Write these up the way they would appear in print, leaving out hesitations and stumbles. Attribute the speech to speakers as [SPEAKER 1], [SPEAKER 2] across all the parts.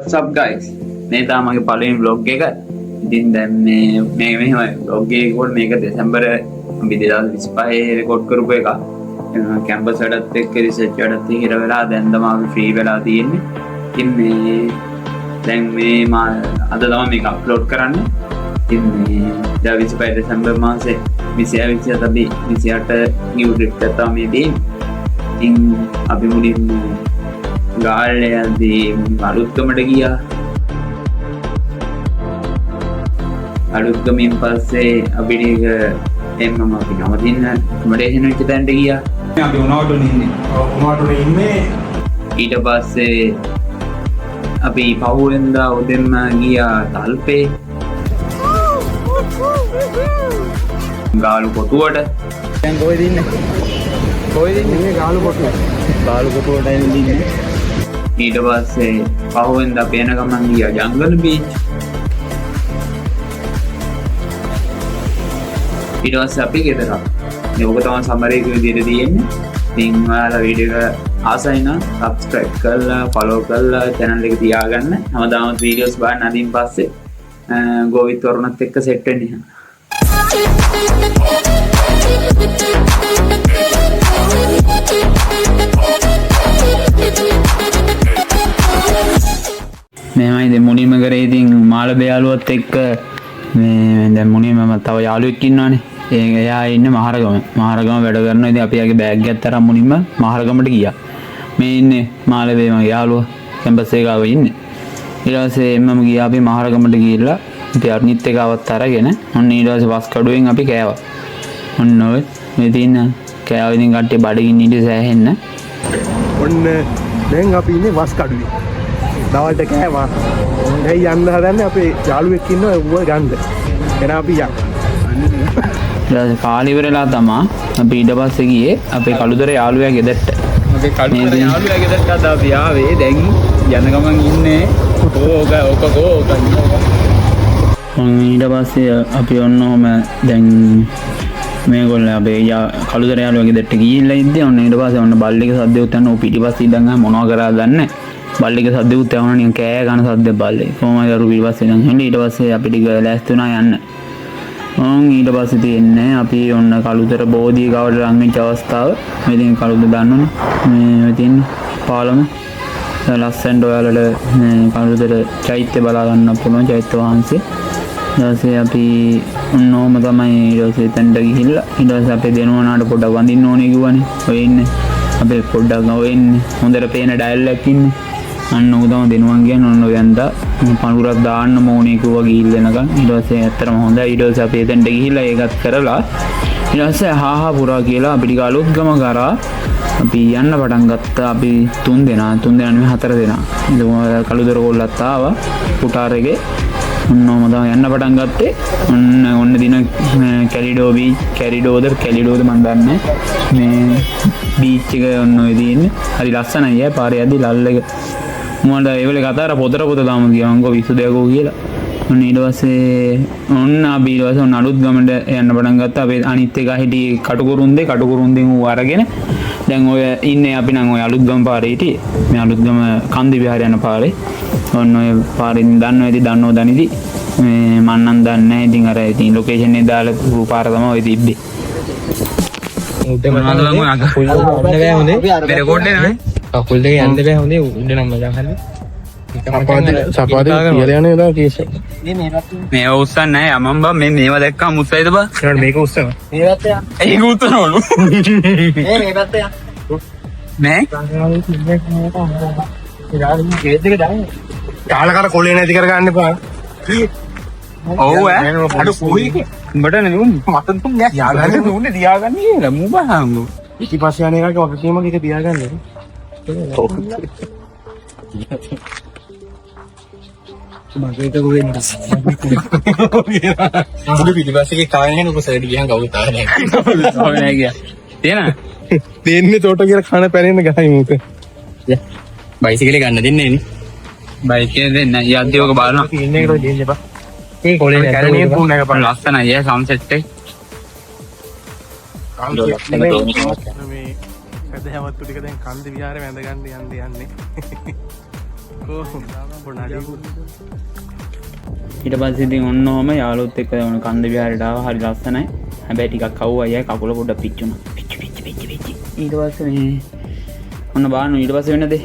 [SPEAKER 1] What's up guys? මේ තමයි මගේ පළවෙනි vlog එක. ඉතින් දැන් මේ මෙහෙම vlog එකක් මේක දෙසැම්බර් 2025 රෙකෝඩ් කරපු එක. කැම්පස් වැඩත් එක්ක රිසර්ච් වැඩත් හිර වෙලා දැන් තමයි අපි ෆ්‍රී වෙලා තියෙන්නේ. ඉතින් මේ දැන් මේ අද තමයි මේක අප්ලෝඩ් කරන්නේ. ඉතින් මේ 25 දෙසැම්බර් මාසේ 26 අපි 28 නිව් ට්‍රිප් එක තමයි මේ දෙන්නේ. ඉතින් අපි මුලින්ම ගාල්ලයදී අලුත්ගමට ගියා. අලුත්ගමින් පස්සේ අපිට එම්මම අපි නවතින්න ඇකොමඩේෂන් වෙච්ච තැනට ගියා.
[SPEAKER 2] අපි උනාවටනේ ඉන්නේ.
[SPEAKER 1] ඊට පස්සේ අපි පහුවෙන්දා උදෙන්ම ගියා තල්පේ ගාලු කොටුවට.
[SPEAKER 2] දැන් කොහෙද ඉන්නේ? ගාලු කොටුවට ඉන්නේ.
[SPEAKER 1] ඊට පස්සේ පහුවෙන්දා අපි එන ගමන් ගියා ජංගල් බීච්. ඊට පස්සේ අපි ගෙදර ආවා. මේක තමයි සමර් එක විදිහට තියෙන්නේ. ඉතින් ඔයාලා වීඩියෝ එක ආසයි නම් subscribe කරලා follow කරලා channel එක තියාගන්න. හැමදාම වීඩියෝස් බලන්න අදින් පස්සේ ගෝවිත් වරුණත් එක්ක සෙට් වෙන්න. මෙහෙමයි දැන් මුලින්ම කරේ ඉතින් මාළඹ යාළුවත් එක්ක මේ දැන් මුලින්ම තව යාළුවෙක් ඉන්නවනේ. එයා ඉන්නේ මහරගම වැඩ කරනවා. ඉතින් අපි යාගේ බෑග් එකත් අරන් මුලින්ම මහරගමට ගියා. මේ ඉන්නේ මාළඹේ මගේ යාළුවා කැම්පස් එකේ ආව ඉන්නේ. ඊට පස්සේ එම්මම ගියා අපි මහරගමට ගිහිල්ලා ඉතින් අර්නිත් එක આવත් අරගෙන ඔන්න ඊට පස්සේ බස් කඩුවෙන් අපි කෑවා. ඔන්න ඔය මේ තියෙන කෑව ඉතින් කට්ටිය බඩගින්න ඉඳි සෑහෙන්න.
[SPEAKER 2] ඔන්න දැන් අපි ඉන්නේ වස් කඩුවේ. දවල්ට කෑවා. දැන් යන්න හදන්නේ අපේ යාළුවෙක් ඉන්නවා ඌව ගන්න. එන අපි යන්න.
[SPEAKER 1] ඊට කාලේ ඉවරලා තමයි අපි ඊට පස්සේ ගියේ අපේ කළුතර යාළුවා ගෙදරට.
[SPEAKER 2] අපේ කළුතර යාළුවා ගෙදරට අද අපි ආවේ. දැන් යන ගමන් ඉන්නේ ඕක
[SPEAKER 1] ඊට පස්සේ අපි ඔන්නෝම දැන් මේගොල්ලෝ අපේ කළුතර යාළුවා ගෙදරට ගිහිල්ලා ඉද්දී ඔන්න ඊට පස්සේ ඔන්න බල්ලෙක් සද්දෙත් යන ඌ පිටිපස්සේ ඉඳන් මොනවා කරාද දන්නේ නැහැ. බල්ලෙක් සද්දෙත් යවනවා නිකන් කෑ ගන්න සද්ද බල්ලේ. කොහොමද අර පිටිපස්සේ ඉඳන් හෙන්නේ ඊට පස්සේ අපි ටික ලෑස්ති වුණා යන්න. ඊට පස්සේ තියෙන්නේ අපි ඔන්න කළුතර බෝධිය ගාවට ලං වෙච්ච අවස්ථාව. මේ ඉතින් කළුතර දන්නවනේ. මේ තියෙන්නේ පාලම ලස්සනට ඔයාලට කළුතර චෛත්‍ය බලා ගන්න පුළුවන් චෛත්‍ය වහන්සේ. ඊට අපි ඔන්නෝම තමයි ඊට පස්සේ එතනට ගිහිල්ලා ඊට පස්සේ අපේ දෙනවනාට පොඩ්ඩක් වඳින්න ඕනේ කිව්වනේ. ඔය ඉන්නේ අපේ පොඩ්ඩක් ඔය ඉන්නේ හොඳට පේන ඩයල් එකක් ඉන්නේ. අන්න උ තමයි දෙනුවන් කියන්නේ ඔන්න ඔයන්දා පණුරක් දාන්න ඕනේ කිව්වා ගිහිල්ලා එනකන්. ඊට පස්සේ ඇත්තටම හොඳයි. ඊට පස්සේ අපි එතනට ගිහිල්ලා ඒකත් කරලා ඊට පස්සේ හාහා පුරා කියලා අපි ටික අලුත්ගම කරා අපි යන්න පටන් ගත්තා. අපි 3 දෙනා නෙමෙයි 4 දෙනා. ඉතින් කළුතර කොල්ලත් ආවා පුටාරගේ. ඔන්නෝම තමයි යන්න පටන් ගත්තේ. ඔන්න දින කැලිඩෝ කැලිඩෝද මන් දන්නේ. මේ බීච් එක ඔන්න ඔය තියෙන්නේ. හරි ලස්සනයි ඈ පාරේ යද්දි ලල් එක. මොකද ඒ වෙලේ කතාර පොත දාමු ගියා මං ගෝ විසුදයකෝ කියලා. ඔන්න ඊට පස්සේ ඔන්න අපි ඊට පස්සේ ඔන්න අලුත්ගමට යන්න පටන් ගත්තා. අපේ අනිත් එක හිටි කටුකුරුන්දෙන් ඌ අරගෙන දැන් ඔය ඉන්නේ අපි නම් ඔය අලුත්ගම පාරේ හිටියේ. මේ අලුත්ගම කන්දි විහාරය යන පාරේ. ඔන්න ඔය පාරෙන් දන්නෝ දනිදි මේ මන් නම් දන්නේ නැහැ. ඉතින් අර ඉතින් ලොකේෂන් එක දාලා පාර තමයි ඔය තිබ්බේ.
[SPEAKER 2] කකුල් දෙක යන්න බෑ හොඳේ උඩ නම් මචං හරිද? සපාදේ කියලා යන්නේ නේද කේස් එක.
[SPEAKER 1] මේව උස්සන්නේ නැහැ අමම් බා මේ මේව දැක්කම උස්සයිද බා?
[SPEAKER 2] ඊට මේක උස්සනවා.
[SPEAKER 1] මේ පැත්තේ යන්න. ඒක උස්සනවලු. මේ පැත්තේ යන්න. මේ
[SPEAKER 2] කාලා කර කොලේ නැති කරගන්න එපා.
[SPEAKER 1] ඔව් ඈ අර කොයි උඹට නේ මට තුන් යාගන්න උන්නේ තියාගන්න කියලා මු බහංගු.
[SPEAKER 2] ඉතිපස්සේ යන එකක අපි කීමක එක තියාගන්න. ඔව්. මගේ එක ගොඩේ නෑ. මුළු පිටිපස්සේ කාගෙන යන උපසරට ගියන් කවුරුත් ආවේ නෑ.
[SPEAKER 1] ඔය නෑ ගියා. තේනා?
[SPEAKER 2] දෙන්නේ තෝට කියලා කන පැරෙන්න ගහයි මුක.
[SPEAKER 1] බයිසිකලේ ගන්න දෙන්නේ නේ. බයිසිකලේ දෙන්න යද්දී ඔක බලනවා.
[SPEAKER 2] ඉන්නේ ඒකට දෙන්න එපා. ඒ කොලේ කැලණිය පුුණ එක බලන්න
[SPEAKER 1] ලස්සනයි ඈ සම්සෙට් එක.
[SPEAKER 2] මේ හැදහැවත්තු ටික දැන් කන්ද විහාරේ වැඳ ගන්න යන්නේ.
[SPEAKER 1] ඊට පස්සේ ඉතින් ඔන්න ඔහම යාළුවොත් එක්ක ඔන්න කන්ද විහාරයට ආවා. හරි ලස්සනයි. හැබැයි ටිකක් කවුවා අයියා කකුල පොඩ්ඩක් පිච්චුණා. පිච්චි. ඊට පස්සේ මේ ඔන්න බාන්න ඊට පස්සේ වෙන දේ.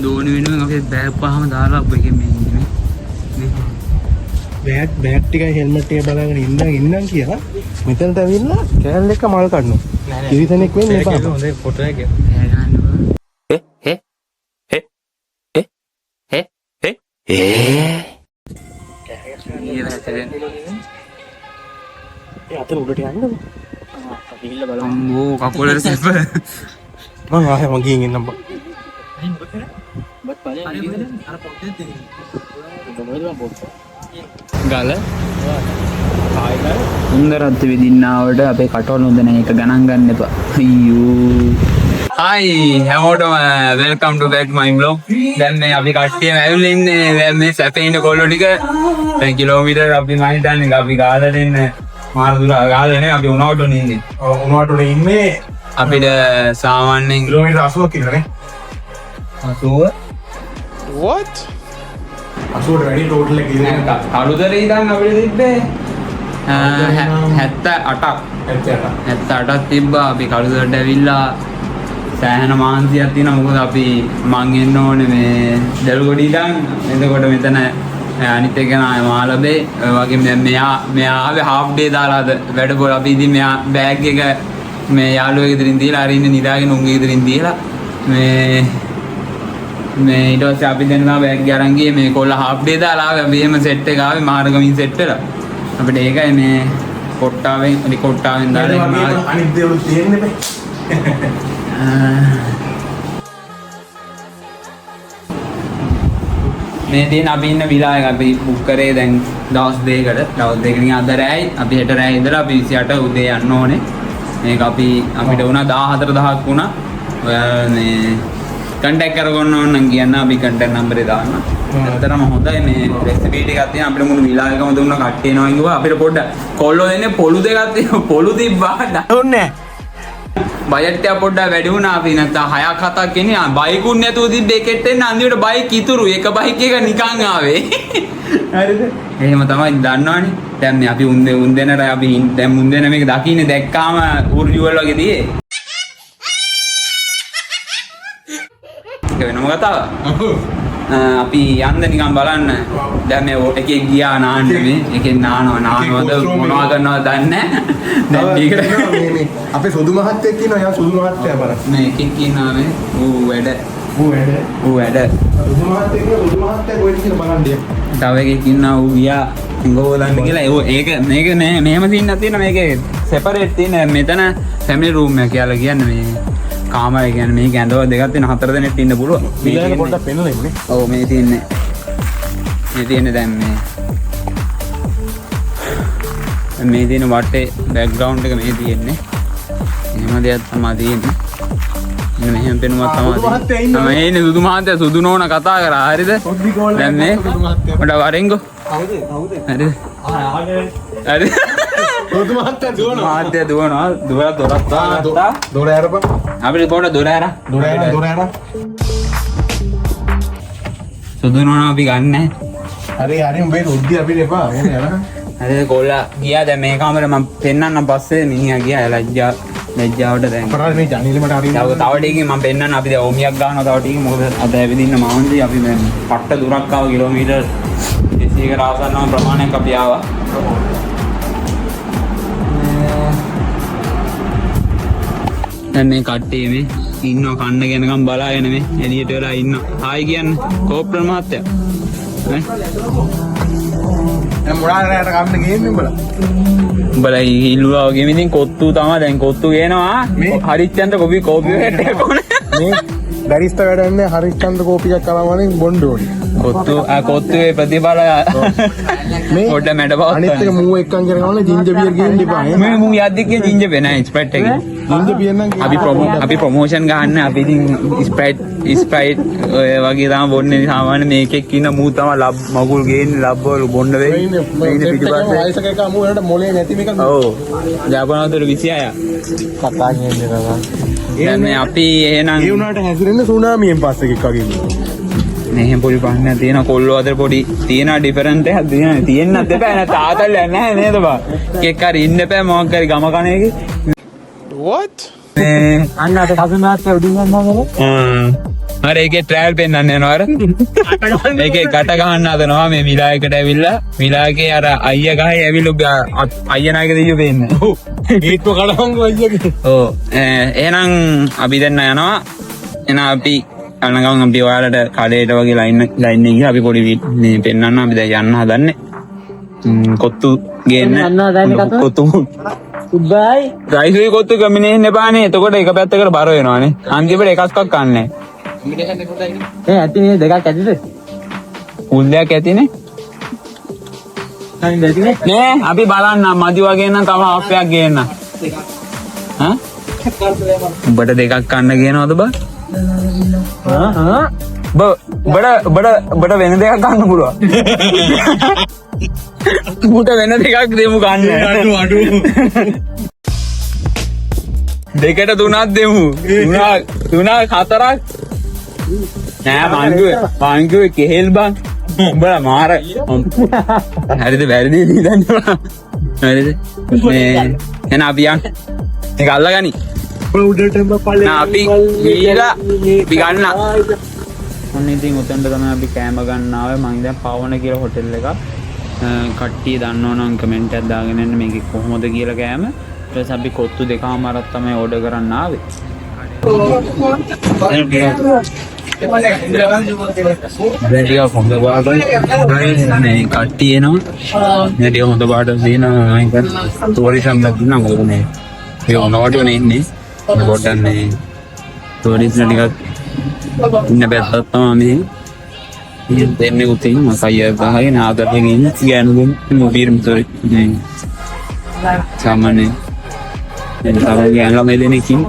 [SPEAKER 1] දෝනි වෙනුවෙන් අපේ බෑග් පහම දාලා අපු එකෙන් මේ ඉන්නේ.
[SPEAKER 2] බෑග් ටිකයි හෙල්මට් එක බලාගෙන ඉන්නම් කියලා මෙතනට ඇවිල්ලා කෑල්ල එක මල් කඩනවා. කිරිතෙනෙක් වෙන්න එපා. හොඳයි ෆොටෝ එක. අතර උඩට යන්න ගිහිල්ලා බලමු.
[SPEAKER 1] අම්මෝ කකුලේ සෙප්ප.
[SPEAKER 2] මම ආයෙ මගින් එන්නම් බා.
[SPEAKER 1] ගල උන්දරත් විදින්නාවට අපේ කටවල හොඳ නැහැ. ඒක ගණන් ගන්න එපා. අයියෝ. හයි හැමෝටම වෙල්කම් ටු බෑක් මයි බ්ලොග්. දැන් මේ අපි කට්ටියම ඇවිල්ලා ඉන්නේ. දැන් මේ සැපේ ඉන්න කොල්ලෝ ටික දැන් කිලෝමීටර් අපි මම හිතන්නේ අපි ගාලා දෙන්න මාර දුර ගාලා නේ අපි උණාවටනේ ඉන්නේ.
[SPEAKER 2] ඔව් උණාවටනේ ඉන්නේ.
[SPEAKER 1] අපිට සාමාන්‍යයෙන්
[SPEAKER 2] කිලෝමීටර් 80ක් කියලානේ.
[SPEAKER 1] 80
[SPEAKER 2] what 80ට වැඩි ටෝටල් එක ඉන්නේ.
[SPEAKER 1] අලුතේ ඉඳන් අපිට තිබ්බේ 78ක් 78ක් තිබ්බා. අපි කළුතරට ඇවිල්ලා සෑහෙන මාන්සියක් තියෙනවා. මොකද අපි මං එන්න ඕනේ මේ දලුගොඩි ඉඳන්. එතකොට මෙතන අනිත් එක නා මාළබේ වගේ දැන් මෙයා ආවේ half day දාලාද වැඩපොළ. අපි ඉතින් මෙයා බෑග් එක මේ යාළුවෙක් ගෙදරින් දීලා අර ඉන්න නිදාගෙන උන්ගේ ගෙදරින් දීලා මේ ඊට පස්සේ අපි දැන් නා බෑග් එක අරන් ගියේ මේ කොල්ල half day දාලා ආවේ. අපි එහෙම සෙට් එක ආවේ මාර්ගමින් සෙට් වෙලා. අපිට ඒකයි මේ කොට්ටාවෙන් දාලා
[SPEAKER 2] අනිත් දේවල් තියෙන්නේ බෑ.
[SPEAKER 1] මේ දින අපි ඉන්න විලා එක අපි බුක් කරේ දැන් දවස් දෙකකට අද රෑයි අපි හෙට රෑ ඉඳලා අපි 28 උදේ යන්න ඕනේ. මේක අපිට වුණා 14000ක් වුණා. ඔයා මේ කන්ටැක්ට් කරගන්න ඕන නම් කියන්න අපි කන්ටැක්ට් නම්බරේ දාන්න. ඇත්තටම හොඳයි මේ රෙසිපි ටිකක් තියෙන අපිට මුළු විලා එකම දුන්න කට්ටිය එනවා කිව්වා. අපිට පොඩ්ඩක් කොල්ලෝ දෙන්නේ පොළු දෙකක් තියෙනවා. පොළු තිබ්බා.
[SPEAKER 2] ඕනේ
[SPEAKER 1] බජට් එක පොඩ්ඩක් වැඩි වුණා. අපි නැත්තම් 6ක් 7ක් එන්නේ බයිකුත් නැතුව තිබ්බේ එකෙත් එන්න අන්තිමට බයික් ඉතුරු. එක බයික් එක නිකන් ආවේ. හරිද? එහෙම තමයි දන්නවනේ. දැන් මේ අපි උන්දෙනට අපි දැන් මුන්දෙන මේක දකින්නේ දැක්කාම උර්ජුවල් වගේ දියේ. ඒක වෙනම කතාවක්. අපි යන්න නිකන් බලන්න. දැන් මේ එකේ ගියා නාන්නේ මේ. එකෙන් නානවද මොනවා කරනවද දන්නේ නැහැ. දැන් ටිකට
[SPEAKER 2] මේ අපේ සුදු මහත්තයෙක් ඉන්නවා. යා සුදු මහත්තයා බලන්න.
[SPEAKER 1] මේ එකෙක් ඉන්නවා මේ. ඌ වැඩ. සුදු මහත්තයා කොහෙද කියලා බලන්න. තව එකෙක් ඉන්නවා ඌ ගියා ගෝලන්න කියලා. ඒක මේක නෑ මෙහෙම සීන්නක් තියෙන මේකේ සෙපරේට් තියෙන මෙතන ෆැමිලි රූම් එක කියලා කියන්නේ මේ කාමරය කියන්නේ මේක ඇඳවල දෙකක් තියෙන 4 දෙනෙක් ඉන්න පුළුවන්.
[SPEAKER 2] මේක පොඩ්ඩක් පෙන්නලා ඉන්නේ.
[SPEAKER 1] ඔව් මේ තියෙන්නේ දැන් මේ තියෙන වටේ බෑග්ග්‍රවුන්ඩ් එක මේ තියෙන්නේ. එහෙම දෙයක් තමයි තියෙන්නේ. මෙහෙම පෙනුමක් තමයි ඉන්නේ. සුදු මහත්තයා සුදු නෝන කතා කරා. හරිද? දැන් මේ පොඩ වරෙන්ගෝ. කවුද? හරිද? හරිද? සුදු මහත්තයා දුවනවා. දුවලා දොරක් දාලා
[SPEAKER 2] දොර ඇරපන්.
[SPEAKER 1] අපිට පොඩ දොර ඇරා.
[SPEAKER 2] දොර ඇරා.
[SPEAKER 1] සුදු නෝන අපි ගන්නෑ.
[SPEAKER 2] හරි උඹේ උද්දී අපිට එපා. එන්න යනවා.
[SPEAKER 1] හරි කොල්ලා ගියා. දැන් මේ කාමරේ මම පෙන්නන්නම් පස්සේ මිනිහා ගියා ලැජ්ජාවට දැන්.
[SPEAKER 2] අපරාධ මේ ජනේලෙමට හරි.
[SPEAKER 1] තව ටිකකින් මම පෙන්නන්න. අපි දැන් ඕමියක් ගන්නවා තව ටිකකින්. මොකද අද ඇවිදින්න මාන්දි අපි මේ පට්ට දුරක් ආව කිලෝමීටර් 200කට ආසන්නම ප්‍රමාණයක් අපි ආවා. දැන් මේ කට්ටිය මේ ඉන්නවා කන්න ගෙනකම් බලාගෙන මේ එළියට වෙලා ඉන්නවා. හායි කියන්නේ කෝප්‍රල් මහත්තයා. නේ?
[SPEAKER 2] දැන් මොනාරයට කන්න ගේන්නේ උඹලා?
[SPEAKER 1] උඹලා ඉල්ලුවා වගේ ඉතින් කොත්තු තමයි දැන් කොත්තු ගේනවා. හරිච්චන්ද කෝපි එකක් ඕනේ.
[SPEAKER 2] මේ බැරිස්ටා වැඩන්නේ හරිච්චන්ද කෝපි එකක් කරවන්නේ බොන්න ඕනේ.
[SPEAKER 1] කොත්තුවේ ප්‍රතිඵල
[SPEAKER 2] මේ
[SPEAKER 1] පොඩ මැඩ බව.
[SPEAKER 2] අනිත් එක මූ එක්කන් කරගන්න ජින්ජර් බියර් ගේන්න එපා.
[SPEAKER 1] මේ මූ යද්දි කිය ජින්ජර් බියර් නෑ ස්ප්‍රයිට් එක.
[SPEAKER 2] ජින්ජර් බියර් නම්
[SPEAKER 1] අපි ප්‍රොමෝෂන් ගන්න අපි ඉතින් ස්ප්‍රයිට් ඔය වගේ තමයි බොන්නේ. සාමාන්‍ය මේකෙක් ඉන්න මූ තමයි මගුල් ගේන්නේ ලබ්බවල බොන්න වෙයි.
[SPEAKER 2] මේ පිටිපස්සේ වයසක එක මූ වලට මොලේ නැති මේක.
[SPEAKER 1] ඔව්. ජාපනවතර 26.
[SPEAKER 2] කතා කියන්නේ නේද?
[SPEAKER 1] දැන් මේ අපි එහෙනම්
[SPEAKER 2] ඒ උනාට හැසිරෙන්න ඉන්න සුනාමියෙන් පස්සේ එකක් වගේ.
[SPEAKER 1] මෙහෙම පොඩි ප්‍රශ්නයක් තියෙනවා කොල්ලෝ අතර පොඩි තියෙනවා ඩිෆරන්ට් එකක් තියෙනවා තියෙන්නත් එපා නේද තාතල් නැහැ නේද බා එකක් හරි ඉන්න එපා මොකක් හරි ගම කණේක
[SPEAKER 2] what
[SPEAKER 1] අන්න අත කසනාත් උඩින් යනවා අර ඒකේ ට්‍රයල් පෙන්නන්න යනවා අර ඒකේ ගැට ගහන්න හදනවා මේ මිලායකට ඇවිල්ලා මිලාගේ අර අයියා ගහේ ඇවිල්ලා අයියා නායක දෙයියෝ පෙන්නේ
[SPEAKER 2] ඔව් ඒත් කඩවංගු අයියගේ
[SPEAKER 1] ඔව් එහෙනම් අපි දැන් යනවා එහෙනම් අපි අනගම් අපි ඔයාලට කඩේට වගේ ලයින් එකේ ගිහලා අපි පොඩි මේ පෙන්නන්න අපි දැන් යන්න හදන්නේ කොත්තු ගේන්න කොත්තු උබ්බයි ගයිසුයි කොත්තු ගමිනේ ඉන්න එපානේ එතකොට එක පැත්තකට බර වෙනවානේ අන්තිමට එකක්වත් කන්නේ ඇති නේ දෙකක් ඇතිද උල්ලයක් ඇතිනේ නෑ අපි බලන්න මදි වගේ නම් තව හාෆ්යක් ගේන්න හා උඹට දෙකක් කන්න කියනවද බා බඩ වෙන දෙකක් ගන්න පුළුවන් උඹට වෙන දෙකක් දෙමු ගන්න අඩු දෙකට තුනක් දෙමු තුනක් හතරක් නෑ මංගුවේ කෙහෙල් බං උඹලා මාර හරිද වැරදි නේද හරිද මේ එන අපි යන් ඒක අල්ලගනි අපි ගිහලා අපි ගන්න ඔන්න ඉතින් උතෙන්ද තමයි අපි කෑම ගන්න ආවේ මං දැන් පවන කියලා හොටෙල් එකක් කට්ටිය දන්නව නම් කමෙන්ට් එකක් දාගෙන ඉන්න මේක කොහොමද කියලා කෑම ඊට පස්සේ අපි කොත්තු දෙකමාරක් තමයි ඕඩර් කරන්න ආවේ Ready from the water. Này kati nó. Này điều một water gì nó anh kan. Tourism lagi nang ko ne. Yo no water ne ni. Water ne. Tourism ni ka. Inna beta tami. Ini uti masaya bahaya na ada lagi ni. Gan gun mobil motor ni. Sama ni. Ini kalau yang lama ini kin.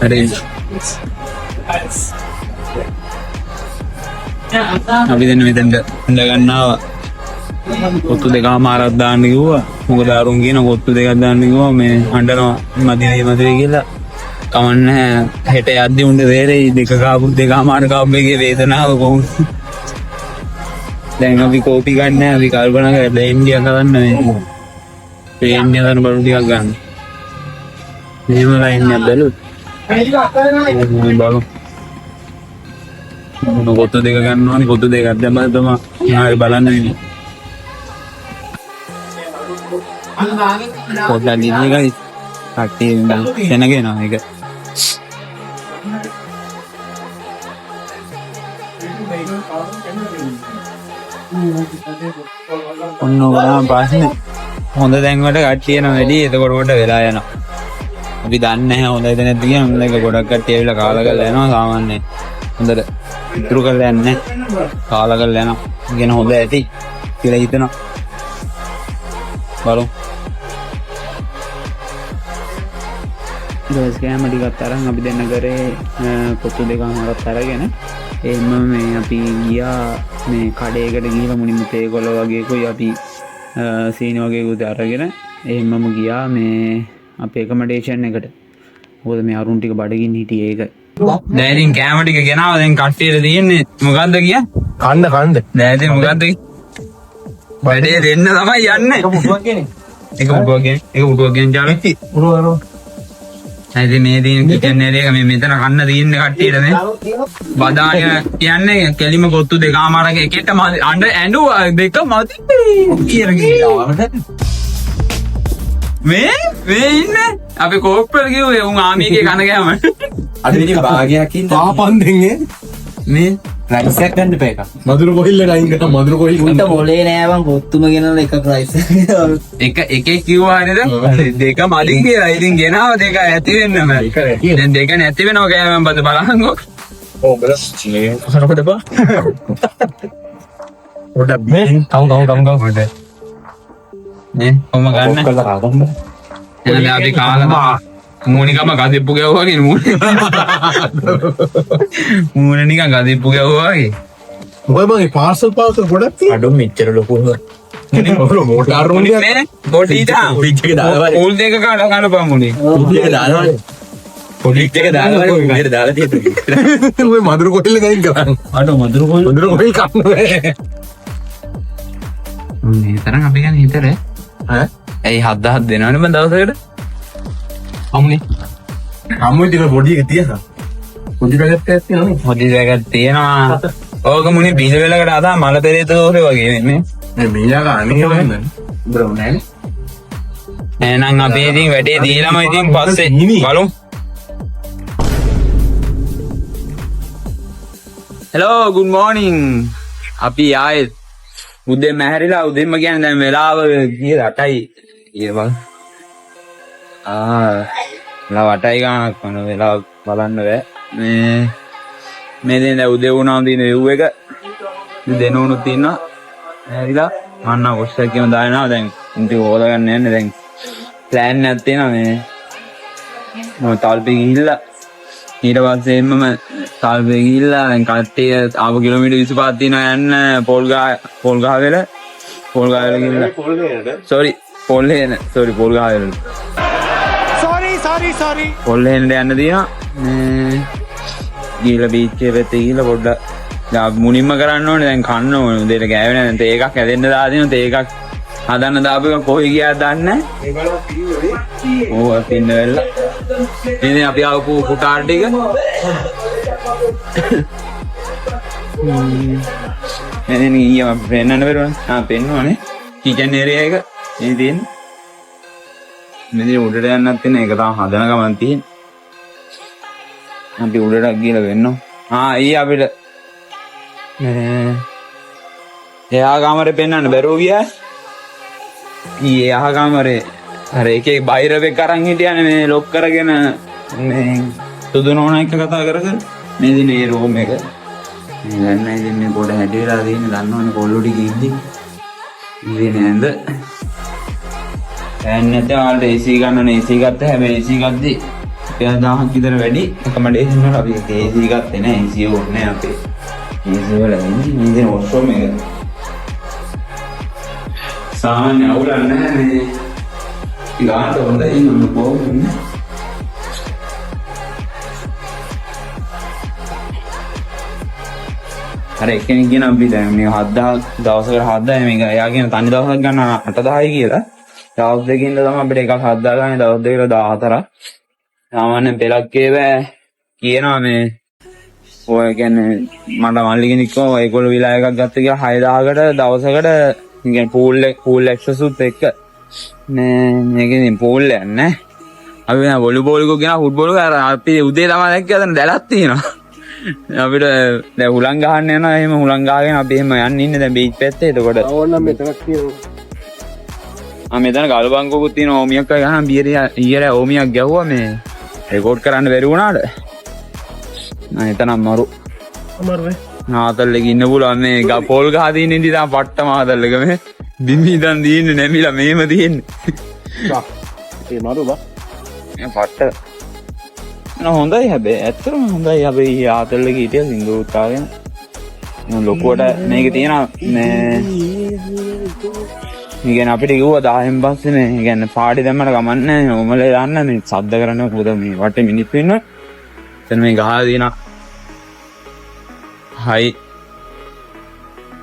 [SPEAKER 1] Ada. අපි දෙන්න මෙතෙන්ට හඳ ගන්නවා කොත්තු දෙකමාරක් දාන්න කිව්වා මොකද අරුන් කියන කොත්තු දෙකක් දාන්න කිව්වා මේ හඬනවා මදිනේ කියලා කවන්නේ හෙට යද්දි උන්ද වේරේ දෙක කාපු දෙකමාර කාපු එකේ වේදනාව කොහොමද දැන් අපි කෝපි ගන්න අපි කල්පනා කරලා ඉන්දියා කරන්න මේ ඉන්දියා කරන බඩු ටිකක් ගන්න මෙහෙම ලයින් එක බලු කොත්තු දෙක ගන්නවානේ කොත්තු දෙකක් දැම්මම තමයි ආයෙ බලන්න වෙන්නේ පොඩ්ඩක් දිනේ ගයි කට්ටිය එනගෙනවා ඒක ඔන්න ඕනා ප්‍රශ්නේ හොඳ දැන් වල කට්ටිය යන වැඩි එතකොට කොට වෙලා යනවා අපි දන්නේ නැහැ හොඳයිද නැද්ද කියන මේක ගොඩක් කට්ටිය ඇවිල්ලා කාලා කරලා යනවා සාමාන්‍යයෙන් හොඳට ඉතුරු කරලා යන්නේ කාලා කරලා යනවා කියන හොඳ ඇති කියලා හිතනවා බලමු ඊට කෑම ටිකක් අරන් අපි දෙන්න කරේ කොත්තු දෙකමාරක් අරගෙන එහෙම මේ අපි ගියා මේ කඩේකට ගිහලා මුනිමු තේකොළ වගේ කොයි අපි සීනි වගේ උද අරගෙන එහෙමම ගියා මේ අපේ එකමඩේෂන් එකට මොකද මේ අරුන් ටික බඩගින්න හිටියේ ඒක දැන් ඉතින් කෑම ටික ගෙනාවා දැන් කට්ටියට දෙන්නේ මොකද්ද කිය?
[SPEAKER 2] කන්න
[SPEAKER 1] දැන් ඉතින් මොකද්ද කිය? බඩේ දෙන්න තමයි යන්නේ. එක පුටුවක් කියන්නේ. එක පුටුවක් කියන්නේ ජාමෙති.
[SPEAKER 2] උරවරෝ.
[SPEAKER 1] දැන් ඉතින් මේ දින කිචන් එකේ මේ මෙතන කන්න දෙන්නේ කට්ටියට නේ. බදාන කියන්නේ කෙලිම කොත්තු දෙකමාරක එකට අඬ ඇඬු දෙක මදි කියලා කියනවා. මේ ඉන්නේ අපි කෝප්පල් කිව්වේ උන් ආමීගේ කන ගෑම
[SPEAKER 3] අද ඉතින් භාගයක් ඉන්න
[SPEAKER 2] පාපන් දෙන්නේ
[SPEAKER 1] මේ
[SPEAKER 3] රයිස් එකක් ගන්න බෑ එකක්
[SPEAKER 2] මధుර කොහිල්ල නයින් කරා මధుර කොහිල්
[SPEAKER 3] උන්ට මොලේ නෑ මං කොත්තුම ගෙනලා එකක් රයිස්
[SPEAKER 1] එකේ කිව්වා නේද දෙක මදි කියලා ඉතින් ගෙනාව දෙක ඇති වෙන්න බෑ දැන් දෙක නැති වෙනවා කෑම බද බලන්නකෝ
[SPEAKER 2] ඕ බලස් චිනේ කරපද බා පොඩක් මේ කවුන් පොඩ
[SPEAKER 1] නේ කොහොම ගන්න
[SPEAKER 2] කළා ගන්න
[SPEAKER 1] එන්න අපි කාලා මූණිකම ගදිප්පු ගැව්වා වගේ මූණ නිකන් ගදිප්පු ගැව්වා වගේ
[SPEAKER 2] ඔය මගේ පාර්සල් ගොඩක් තියෙනවා
[SPEAKER 3] අඩු මෙච්චර ලොකු
[SPEAKER 2] මොටාර් රෝනියක්
[SPEAKER 1] නේ බොඩීට
[SPEAKER 3] ෆ්‍රිජ් එකේ දාලා
[SPEAKER 1] ඕල් දෙක කාලා කනපන් මුනේ
[SPEAKER 3] ෆ්‍රිජ් එකේ දාලා පොලිට් එක දාලා විදියට දාලා තියෙනවා.
[SPEAKER 2] ඔය මදුරු කොයිල ගයින් කරන්නේ.
[SPEAKER 3] අර මදුරු කොල්
[SPEAKER 2] මදුරු කොයිල් කන්නේ.
[SPEAKER 1] මේ තරම් අපි ගන්න හිතර
[SPEAKER 2] ඈ?
[SPEAKER 1] ඇයි 7,000 දෙනවනේ මම දවසකට?
[SPEAKER 2] අම්මුනේ. අම්මුයි ටික පොඩි එක තියනවා. පොඩි පැකට් එකක් තියෙනවනේ.
[SPEAKER 1] පොඩි දෙයක් තියෙනවා. ඕක මුනේ බීජ වෙලකට අදා මල පෙරේත දෝරේ වගේ වෙන්නේ.
[SPEAKER 2] මේ මීයාක අනේ වෙන්නේ. බ්‍රෝ නෑනේ.
[SPEAKER 1] එහෙනම් අපි ඉතින් වැඩේ දීලාම ඉතින් පස්සේ බලමු. Hello good morning. අපි ආයේ උදේම හැරිලා උදේම කියන්නේ දැන් වෙලාව කීයද 8යි කියලා. වෙලාව 8යි ගානක් වන වෙලාව බලන්න බෑ. මේ දෙන උදේ වුණාම දින view එක දෙනුණු තියෙනවා. හැරිලා අන්න ඔස්ස කියම දානවා දැන් ඉතින් ඕල ගන්න යන්නේ දැන් ප්ලෑන් එකක් තියෙනවා මේ මම තාල්පේ ගිහිල්ලා ඊට පස්සේ එන්නම තාල්පේ ගිහිල්ලා දැන් කට්ටිය ආව කිලෝමීටර් 25ක් තියෙනවා යන්න පොල් ගහ වෙල ගිහිල්ලා පොල් ගහ වෙල පොල් හේනට යන්න තියෙනවා මේ ගිහිල්ලා බීච් එකේ පැත්තේ ගිහිල්ලා පොඩ්ඩක් මුනින්ම කරන්න ඕනේ දැන් කන්න ඕනේ උදේට ගෑවෙන දැන් තේ එකක් හැදෙන්න දාදිනවා තේ එකක් හදන්න දාපු එක කොහේ ගියාද දන්නේ නැහැ ඕව පින්න වෙලා ඉතින් අපි ආපු කුටාර ටික එන්නේ ඊයම පෙන්නන්න බැරුණා පෙන්නවනේ කිචන් ඒරියා එක මේ තියෙන්නේ මෙතන උඩට යන්නත් තියෙන එක තමයි හදන ගමන් තියෙන්නේ අපි උඩට ගිහලා වෙන්නෝ ඊ අපිට එයා කාමරේ පෙන්නන්න බැරුව ගියා ඊයේ එයා කාමරේ අර එකේ බයිරවෙක් අරන් හිටියානේ මේ ලොක් කරගෙන මේ සුදු නෝනා එක්ක කතා කරගෙන මේ දින ඒ රූම් එක මේ ගන්න ඉතින් මේ පොඩ හැටි වෙලා තියෙන්නේ දන්නවනේ කොල්ලෝ ටික ඉද්දි ඉතින් නේද දැන් නැත්නම් ආල්ට AC ගන්නනේ AC ගත්ත හැබැයි AC ගද්දි 1000ක් විතර වැඩි එකමඩේෂන් වල අපි AC ගත්තේ නෑ AC ඕනේ අපේ AC වල ඉන්නේ මේ වොෂ්රූම් එක සාමාන්‍ය අවුලක් නැහැ මේ ගානට හොඳයි මම කොහොමද අර එක්කෙනෙක් කියන අපි දැන් මේ 7000 දවසකට 7000 මේක එයා කියන තනි දවසක් ගන්න 8000යි කියලා දවස් දෙකකින් තමයි අපිට එකක් 7000 ගන්න දවස් දෙකකට 14ක් සාමාන්‍යයෙන් පෙලක්කේ බෑ කියනවා මේ ඔය කියන්නේ මට මල්ලි කෙනෙක් කිව්වා ඒගොල්ලෝ විලා එකක් ගත්ත කියලා 6000කට දවසකට කියන්නේ පූල් ඇක්සස් උත් එක්ක මේකේ පූල් එක නෑ අපි දැන් වොලිබෝල් එක ගෙන ෆුට්බෝල් එක අපි උදේ තමයි දැක්කේ අතන දැලක් තියෙනවා අපිට දැන් හුලං ගහන්න යනවා එහෙම හුලං ගහගෙන අපි එහෙම යන්න ඉන්නේ දැන් බීච් පැත්තේ එතකොට
[SPEAKER 2] ඕනනම් මෙතනක් තියෙනවා
[SPEAKER 1] මෙතන ගල් බංකුවකුත් තියෙනවා ඕමියක් ගහන ඊයේ ඕමියක් ගැහුවා මේ රෙකෝඩ් කරන්න බැරි වුණාට එතන
[SPEAKER 2] අමාරුයි
[SPEAKER 1] ආතල්ලක ඉන්න පුළුවන් මේ පොල් ගහ තියෙන ඉඳි තමයි පට්ටම ආතල්ලක මේ බිම්බි ඉඳන් දින්නේ නැමිලා මේම තියෙන්නේ
[SPEAKER 2] ඒ මාරු බා
[SPEAKER 1] පට්ට හොඳයි හැබැයි ඇත්තටම හොඳයි අපි ආතල්ලක හිටියා සිංගු උත්තාගෙන ලොකුවට මේක තියෙනවා මේ ඉතින් අපිට කිව්වා 10න් පස්සේ මේ කියන්නේ පාටි දැම්මම ගමන්නේ ඔමලේ දාන්න මේ සද්ද කරන්න මොකද මේ වටේ මිනිස්සු ඉන්නවා එතන මේ ගහලා තියෙනවා high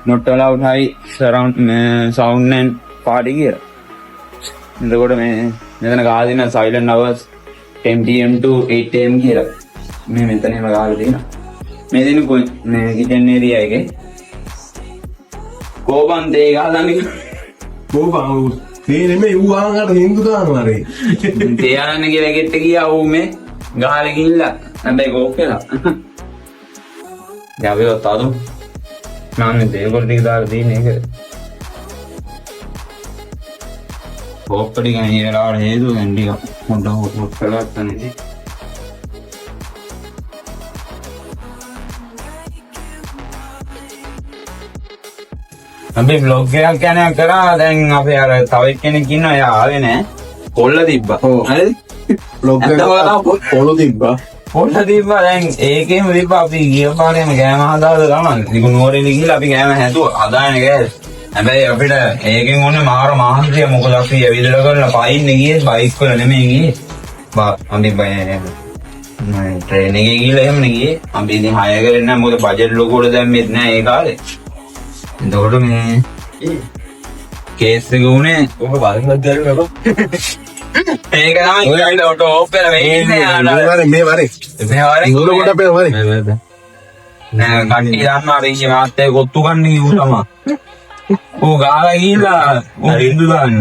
[SPEAKER 1] not allowed high surround sound and party කියලා. එතකොට මේ මෙතන ගහලා තියෙන silent hours 10 pm to 8 am කියලා. මේ මෙතනම ගහලා තියෙනවා. මේ දින මේ කිචන් ඒරියා එකේ කෝපන් දෙය ගහලාන්නේ
[SPEAKER 2] කෝපන් මේ නෙමෙයි ඌ ආන්කට හින්දු දානවා රේ.
[SPEAKER 1] තියාගෙන කියලා ගෙට්ට ගියා ඌ මේ ගහලා ගිහිල්ලා හැබැයි කෝක් කියලා. දැන් අපි ඔතන नाने देवगढ़ टिक दार दी नहीं कर पोपड़ी का ये और है तो गंडी का मुंडा हो फैलाता नहीं अभी ब्लॉग के क्या ना करा देंगे आप यार तावे के ने किना या आवे ने कोल्ला दीपा अरे
[SPEAKER 2] ब्लॉग के कोल्ला दीपा
[SPEAKER 1] පොල්ල දීපා දැන් ඒකේම දීපා අපි ගිය පාරේම ගෑම හදාලා ගමන් ඉතින් නෝරේ ගිහිල්ලා අපි ගෑම හැදුවා හදාගෙන ගෑල් හැබැයි අපිට ඒකෙන් ඕනේ මාර මහන්සිය මොකද අපි ඇවිදලා කරලා පයින් ගියේ බයික් වල නෙමෙයි ගියේ අපි බය ට්‍රේන් එකේ ගිහලා එහෙම නේ ගියේ. අපි ඉතින් 6 කරේ නැහැ මොකද බජට් ලොකුවට දැම්මෙත් නැහැ ඒ කාලේ. එතකොට මේ කේස් එක උනේ
[SPEAKER 3] ඔබ බලන්නත් දැරුවා බා.
[SPEAKER 1] ඒක තමයි ඔයාලට ඔටෝ ඕෆ් කරලා වෙන්නේ
[SPEAKER 2] මේ වරේ ඉංගල කොට අපේ වරේ
[SPEAKER 1] නෑ කට්ටිය දන්නවා රේෂි මාත්තේ කොත්තු ගන්න කිව්ව තමයි. ඕ ගාලා ගිහලා ඕ හින්දු දාන්න.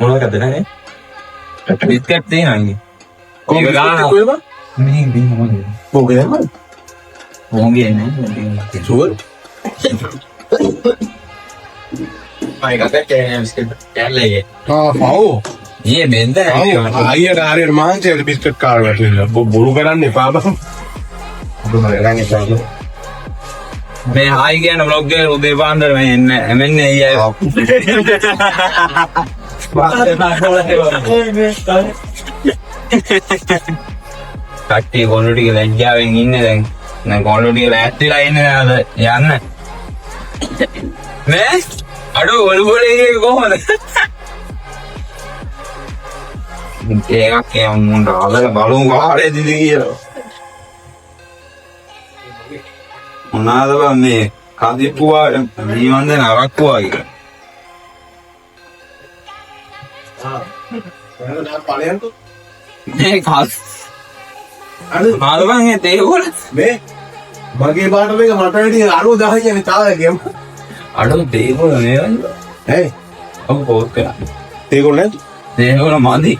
[SPEAKER 3] මොනවද නැහැ?
[SPEAKER 1] බිස්කට් තියෙනවා ඉතින්.
[SPEAKER 2] කොහොමද කොහෙද
[SPEAKER 1] මේ බින් මොකද?
[SPEAKER 2] මොකද
[SPEAKER 1] ඕංගේ නෑ.
[SPEAKER 2] සුවර්
[SPEAKER 3] මම එකක් කෑල්ලේ.
[SPEAKER 2] ආ
[SPEAKER 1] ඊයේ බෙන්ද
[SPEAKER 2] අයියට හරියට මාංශයට බිස්කට් කාර් වැටෙනවා. බොරු කරන්න එපා බං.
[SPEAKER 1] මේ හායි කියන බ්ලොග් එක උදේ පාන්දර මේ එන්නේ අයියා. කට්ටිය කොල්ලෝ ටික ලැජ්ජාවෙන් ඉන්නේ දැන්. දැන් කොල්ලෝ ටික ලෑස්තිලා ඉන්නේ නේද යන්න. මේ අඩෝ ඔළුවලේ කොහොමද? ඒකක් කියමු මුන්ට අදලා බලමු කාටද ඉතින් කියලා. මොනවාද බං මේ කදිප්පුවා මේ වන්දන අරක්කුවා කියලා. මේ කස් මාළුවන් ඒ තේගොල්ල
[SPEAKER 2] මේ මගේ පාට මේක මට වැඩි 90 10 නේ තාලා ගියම
[SPEAKER 1] අඩෝ තේගොල්ල මේ වන්ද
[SPEAKER 2] ඇයි
[SPEAKER 1] ඔව් පොත් කරා
[SPEAKER 2] තේගොල්ල නැද්ද
[SPEAKER 1] තේගොල්ල මදි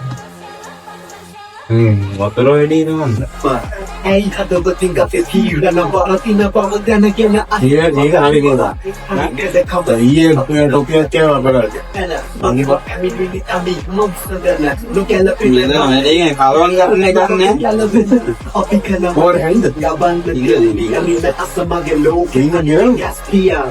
[SPEAKER 1] වතුර වැඩි නේද
[SPEAKER 4] Hey, kata beting kata tiu dan nampak roti nampak makan nak kena
[SPEAKER 2] Dia hari ni dah.
[SPEAKER 4] ada kabar.
[SPEAKER 2] Iya, punya topik tiada apa dah.
[SPEAKER 4] Ana, bagi buat kami ini kami mau sedana. Lu kena
[SPEAKER 1] ඉතින් මේ කලවන් කරන එක නේ
[SPEAKER 4] Kalau betul, api kena.
[SPEAKER 2] Orang yang itu.
[SPEAKER 4] Gaban betul. Kami nak sebagai lo.
[SPEAKER 2] Kena dia.
[SPEAKER 4] Gas dia.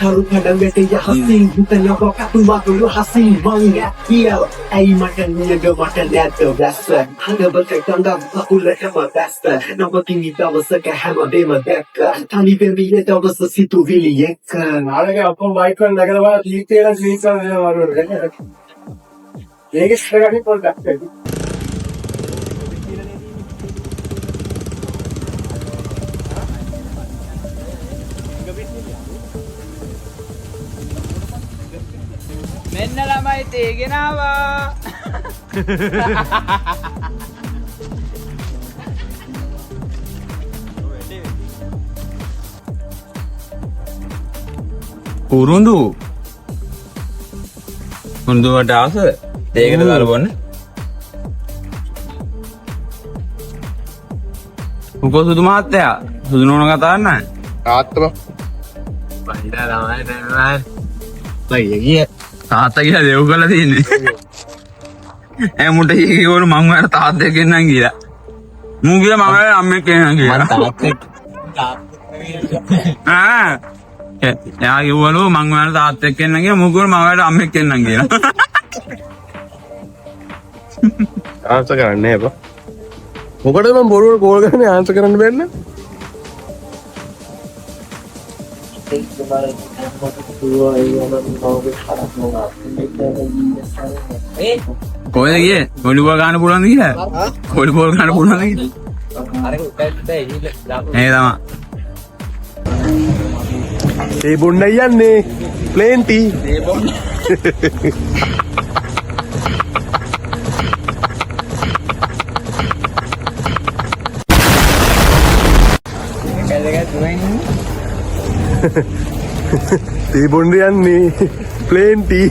[SPEAKER 4] Taruh padang bete ya hasil. Bukan nampak katu makan lu hasil banyak. Iya, ai makan ni ada makan dia tu biasa. Hanya bercakap dan aku lekas biasa. Nampak tinggi tahu sekarang hammer bema dekat. Tani bemi le tahu sesitu vili yekan.
[SPEAKER 2] ನಾಳೆಗೆ ಅಪ್ಪ bike ಒಂದು ನಗರವ ತೀರ್ಥ sweet ಮಾಡೋರು ಹೇಗೆ struggle ಕೊಡ್ತಾ
[SPEAKER 1] මෙන්න ළමයි තේගෙන ආවා උරුඳු උරුඳුවට ආස තේකට දාලා බොන්න උකෝ සුදු මහත්තයා සුදු නෝන කතා කරන්නේ
[SPEAKER 2] තාත්තම
[SPEAKER 1] බයිලා ළමයි දැන් බයි ගිය තාත්තා කියලා දෙව් කරලා තින්නේ ඈ මුට කීකෝන මං ඔයාලට තාත්තෙක් ගෙන්නම් කියලා මූ ගියා මම අම්මෙක් ගෙන්නම් කියලා මං තාත්තෙක් එයා කිව්වලු මං ඔයාලට තාත්තෙක් ගෙන්නම් කියලා මූ කිව්වලු මම ඔයාලට අම්මෙක් ගෙන්නම් කියලා
[SPEAKER 2] ආන්සර් කරන්නේ බා මොකටද මම බොරුවට කෝල් කරන්නේ ආන්සර් කරන්න බැන්න
[SPEAKER 1] කොහෙද ගියේ වොලිබෝල් ගන්න පුළුවන්ද කියලා වොලිබෝල් ගන්න පුළුවන්ද කියලා ඒ තමයි
[SPEAKER 2] ඒ බොන්නයි යන්නේ ප්ලේන්ටි
[SPEAKER 1] ඒ බොන්න
[SPEAKER 2] තේ බොන්න යන්නේ ප්ලේන්ටි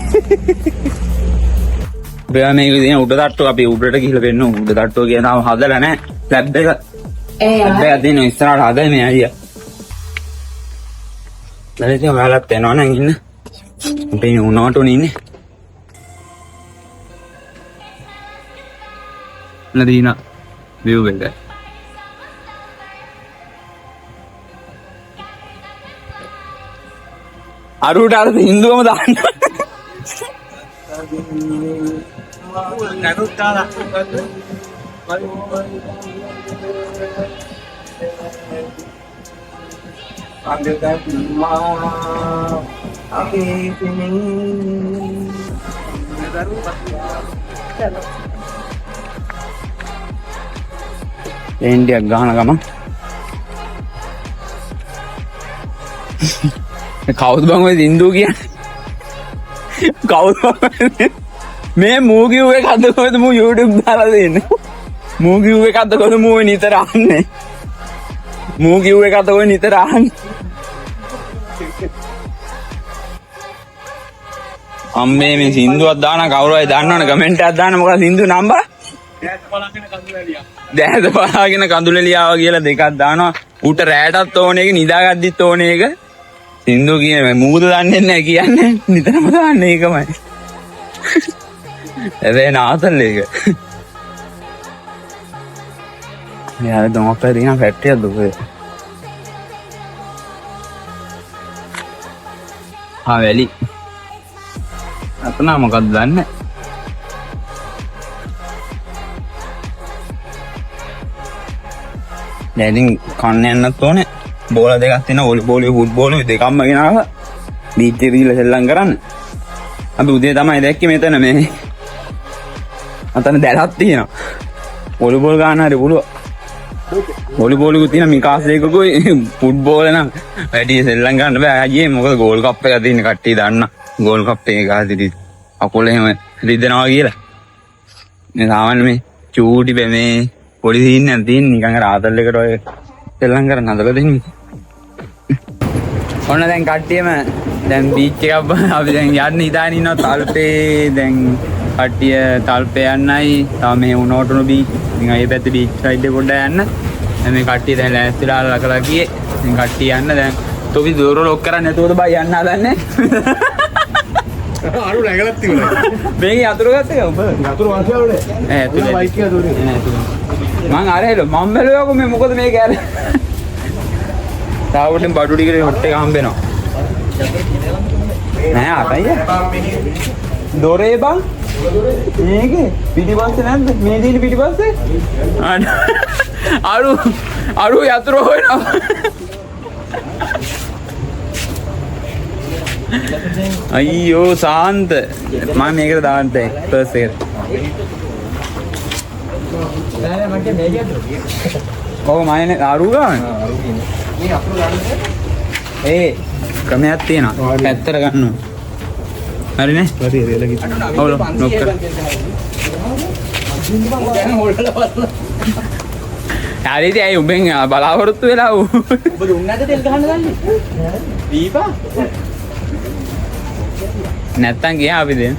[SPEAKER 1] බෑ මේක ඉතින් උඩ තට්ටුව අපි උඩට ගිහලා වෙන්න උඩ තට්ටුව කියනවා හදලා නැහැ ලැබ් එක ලැබ් එක දින ඉස්සරහට හදයි මේ අයියා දැන් ඉතින් ඔයාලත් එනවා නම් ඉන්න අපි උනාට උනේ ඉන්නේ නදීනා view එක අරුට අර හින්දුවම දාන්න එන්ඩියක් ගහන ගම කවුද බං ඔය සින්දු කියන්නේ කවුද මේ මූගිව් එක අද කොහෙද මූ YouTube දාලා දෙන්නේ මූගිව් එක අද කොහෙද මූ නිතර අහන්නේ මූගිව් එක අද කොහෙද නිතර අහන්නේ අම්මේ මේ සින්දුවක් දාන කවුරු හරි දන්නවනේ කමෙන්ට් එකක් දාන්න මොකද සින්දු නම්බර දැහැත බලාගෙන කඳුලෙලියාව කියලා දෙකක් දානවා ඌට රැටත් ඕන එක නිදාගද්දිත් ඕන එක සින්දු කියන මූද දන්නේ නැහැ කියන්නේ නිතරම දාන්නේ ඒකමයි හැබැයි නාසල් එක යාර දොමක් පරිණ ෆැක්ටරියක් දුකේ වැලි අතනා මොකක්ද දන්නේ දැන් කන්න යන්නත් ඕනේ බෝල දෙකක් තියෙනවා වොලිබෝලේ ෆුට්බෝලේ දෙකක්ම ගෙනාවා බීච් එකේ ගිහලා සෙල්ලම් කරන්න අපි උදේ තමයි දැක්කේ මෙතන මේ අතන දැලක් තියෙනවා වොලිබෝල් ගන්න හරි පුළුවන් වොලිබෝලුකුත් තියෙනවා මිකාසේකකුයි ෆුට්බෝල් නම් වැඩි සෙල්ලම් ගන්න බෑ අයියේ මොකද ගෝල් කප් එකක් තියෙන කට්ටිය දන්න ගෝල් කප් එක ගහද්දි අකුල එහෙම රිදෙනවා කියලා මේ සාමාන්‍ය මේ චූටි බැමේ පොඩි සීන් එකක් තියෙන නිකන් රාතල් එකට ඔය සෙල්ලම් කරන්න හදලා දෙන්නේ ඔන්න දැන් කට්ටියම දැන් බීච් එකක් අපි දැන් යන්න ඉදාගෙන ඉන්නවා තල්පේ දැන් කට්ටිය තල්පේ යන්නයි තව මේ උණෝටුණු බීච් ඉතින් අය පැත්තේ බීච් සයිඩ් එක පොඩ්ඩක් යන්න දැන් මේ කට්ටිය දැන් ලෑස්තිලා ලකලා ගියේ ඉතින් කට්ටිය යන්න දැන් තොපි දොර ලොක් කරන්නේ නැතුවද බයි යන්න හදන්නේ
[SPEAKER 2] අරු නැගලත් තිබුණා
[SPEAKER 1] මේක යතුරු ගත්තේ ඔබ
[SPEAKER 2] යතුරු වාසියවලුනේ
[SPEAKER 1] ඇතුලේ
[SPEAKER 2] බයික් එක දුරේ
[SPEAKER 1] මං අරහෙල මම බැලුවකෝ මේ මොකද මේ කෑල්ල තාවුටින් බඩු ටිකේ හොට් එක හම්බෙනවා නෑ අතයි දොරේ බං මේකේ පිටිපස්සේ නැද්ද මේ දින පිටිපස්සේ අරු යතුරු හොයනවා අයියෝ සාන්ත මම මේකට දාන්න පර්ස් එකට ඔව් මයිනේ අරු ගන්න ඒ ක්‍රමයක් තියෙනවා පැත්තට ගන්න හරිනේ
[SPEAKER 2] හරි හරි එලගි
[SPEAKER 1] ඔව් නොක් කර හරිද ඇයි උඹෙන් බලාපොරොත්තු වෙලා ඔබ දුන්නද තෙල් ගහන්න දන්නේ දීපා නැත්තම් ගියා අපි දැන්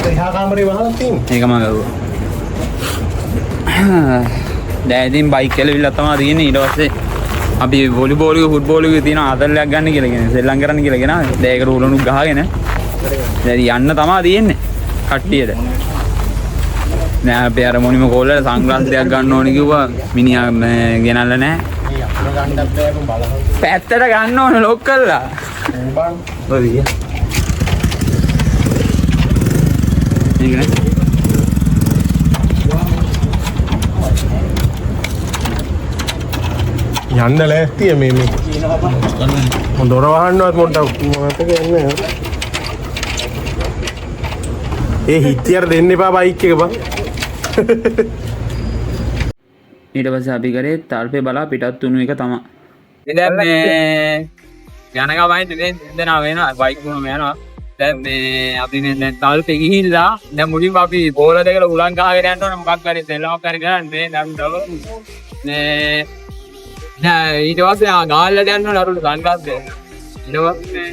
[SPEAKER 2] එහා කාමරේ වහලා තියෙන්නේ
[SPEAKER 1] ඒකම ගරුවා දැන් ඉතින් බයික් කෙලවිලා තමයි තියෙන්නේ ඊට පස්සේ අපි වොලිබෝල් එක ෆුට්බෝල් එක තියෙන ආතල්ලයක් ගන්න කියලා කියන සෙල්ලම් කරන්න කියලා ගෙනා දැන් ඒකට උලනුක් ගහගෙන දැන් යන්න තමයි තියෙන්නේ කට්ටියට නෑ අපි අර මොනිම කෝල් වල සන්ග්ලාස් දෙකක් ගන්න ඕනේ කිව්වා මිනිහා ගෙනල්ලා නෑ පැත්තට ගන්න ඕනේ ලොක් කරලා ඔය මේක
[SPEAKER 2] යන්න ලෑස්තිය මේ දොර වහන්නවත් පොඩ්ඩක් මතක යන්නේ ඒ හිටියර දෙන්න එපා බයික් එක බං
[SPEAKER 1] ඊට පස්සේ අපි කරේ තල්පේ බලා පිටත් වුණු එක තමයි. දැන් මේ යන ගමයි දෙන්නා වෙනවා බයික් වුණම යනවා. දැන් මේ අපි දැන් තල්පේ ගිහිල්ලා දැන් මුලින්ම අපි බෝල දෙකල උලන් ගහගෙන යන්න ඕන මොකක් හරි සෙල්ලමක් හරි ගන්න මේ දැන් මේ ඊට පස්සේ ගාල්ලට යන්න ඕන අරුළු සන්ග්ලාස් දෙන්න. ඊට පස්සේ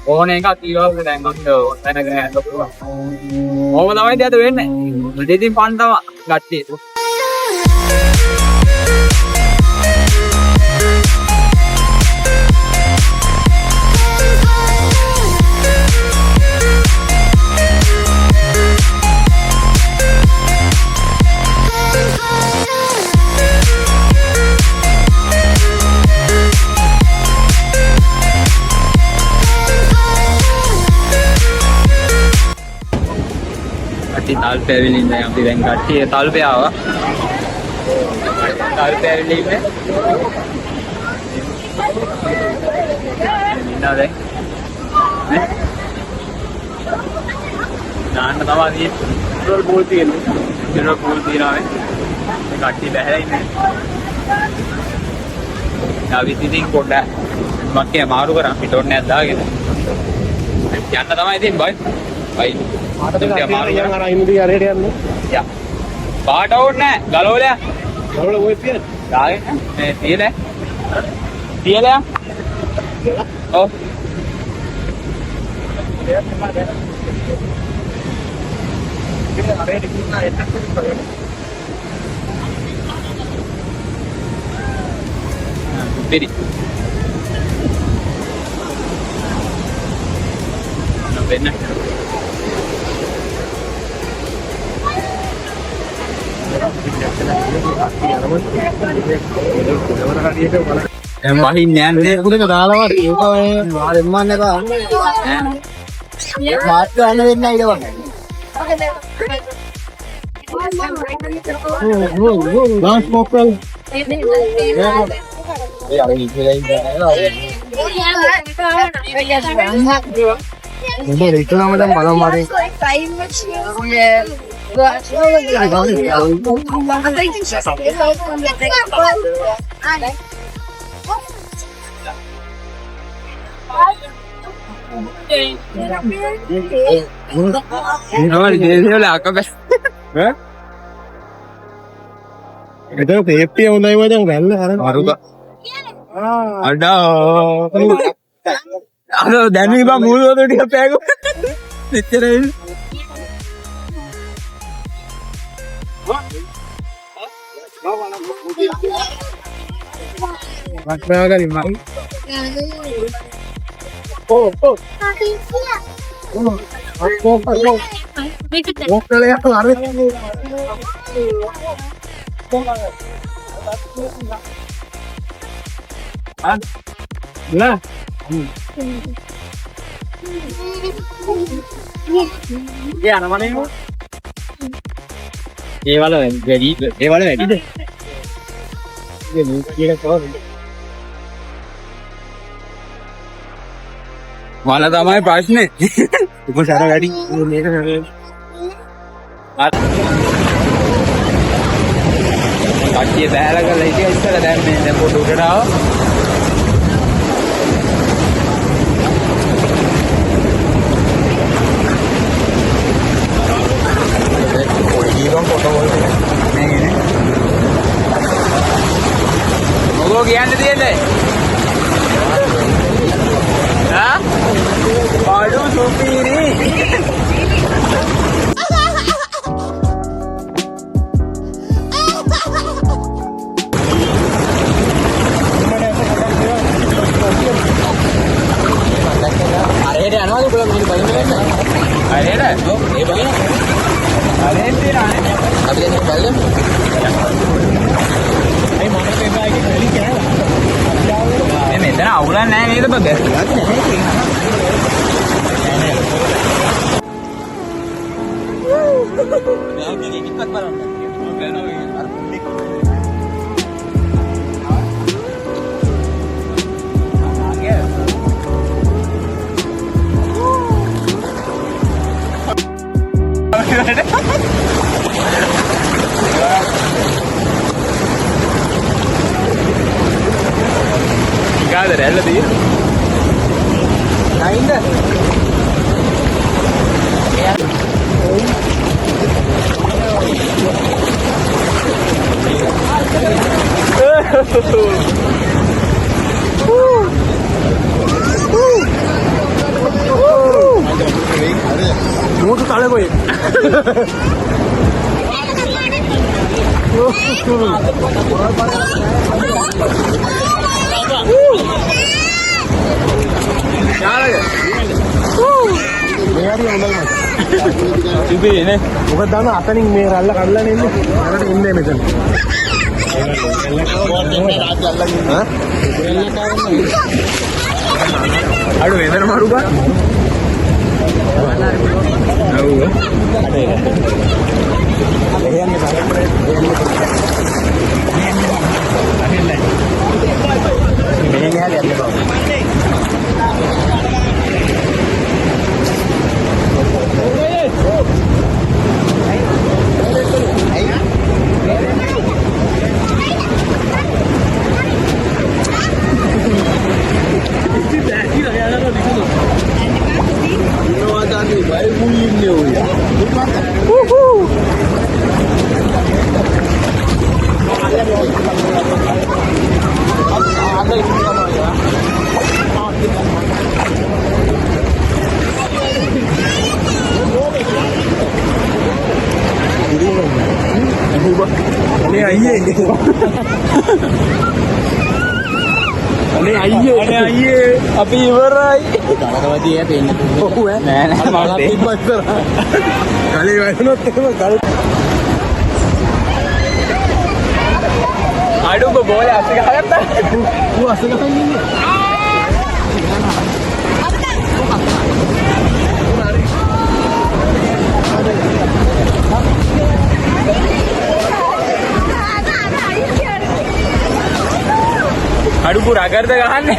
[SPEAKER 1] ඕන එකක් ඊළඟට දැන් මම ඔතන ගහන්න පුළුවන්. ඕක තමයි දැන් වෙන්නේ. ඉතින් පන් තමයි ගත්තේ. තල්පේ ඇවිල්ලා ඉඳන් අපි දැන් කට්ටිය තල්පේ ආවා. තල්පේ ඇවිල්ලා ඉන්නේ. ඉන්නවා දැන්. නාන්න තමයි
[SPEAKER 2] පෙට්‍රෝල් බෝල් තියෙන්නේ.
[SPEAKER 1] ඉතින් පූල් තියනවා කට්ටිය බැහැලා ඉන්නේ. අපි ඉතින් පොඩ්ඩක් මක්කේ මාරු කරා පිටෝන්නේ දාගෙන යන්න තමයි ඉතින් බයි බයි
[SPEAKER 2] අර ඉන්දිය අරේට යන්නේ.
[SPEAKER 1] යා පාට අවුට් නෑ ගලවලයා
[SPEAKER 2] ගලවල ඔය තියෙන.
[SPEAKER 1] දාගෙන මේ තියලා ඔව් Beri. Benar. Mahin nyanyi.
[SPEAKER 2] උදේ දාලා ඒක එම්මන්න එක. මාත් ගන්න වෙන්නේ නැහැ ඊට වගේ. ලාස් මොකල්. උඹ රිකලාමඩම් බලම් මාරේ.
[SPEAKER 1] Awal dia lah kau best.
[SPEAKER 2] ඈ? එතන තේප්පිය හොඳයි මචං ගන්න අර
[SPEAKER 1] Maruga. Ada. Ada දැන් ඉබා මූල වල ටික පෑගු. මෙච්චරයි.
[SPEAKER 2] වක්මයාගරි මම. ඕ. මොකද යා අර لا ये आना माने हो ये वाला वेडी दे ये का तो
[SPEAKER 1] Malah tamai ප්‍රශ්නේ.
[SPEAKER 2] ऊपर सारा गाड़ी लेकर
[SPEAKER 1] කට්ටිය බෑලා කරලා හිටියා ඉස්සර දැන් මේ දැන් පොඩ උඩට ආවා. පොඩි ජීවම් ෆොටෝ වල මේකනේ. මොකෝ කියන්න තියෙන්නේ? ආ? පාඩු සුපීරි. අරේට යනවාද ඔයගොල්ලෝ මෙහෙට බයින්න වෙන්න? අරේට? ඔව් ඒ බයින්න. අරේට තියනවානේ. අපි දැන් බලමු. මේ මොනවද එකයි දෙලි කෑවා. මේ මෙතන අවුලක් නැහැ නේද බග? Gak ada rel dia. Ainda.
[SPEAKER 2] मोटू काले कोई
[SPEAKER 1] क्या लगे?
[SPEAKER 2] मेरी अंदर मत
[SPEAKER 1] इबे ने
[SPEAKER 2] මොකද දාන අතනින් මේ රල්ල කඩලා නෙන්නේ අරකට ඉන්නේ මෙතන
[SPEAKER 1] අඩු වෙනර මාරු බා ඔව්
[SPEAKER 2] අනේ අයියේ අනේ අයියේ
[SPEAKER 1] අපි ඉවරයි. තරකවදී ඈ පෙන්න දුන්නේ. ඔව් ඈ. නෑ නෑ මම තිබ්බත් කරා.
[SPEAKER 2] කලේ වයින්නොත් එහෙම කල්
[SPEAKER 1] අඩුම බෝලේ අස්ස ගහගත්තා.
[SPEAKER 2] ඌ අස්ස ගහන් ඉන්නේ.
[SPEAKER 1] අඩු පුරා කරද ගහන්නේ.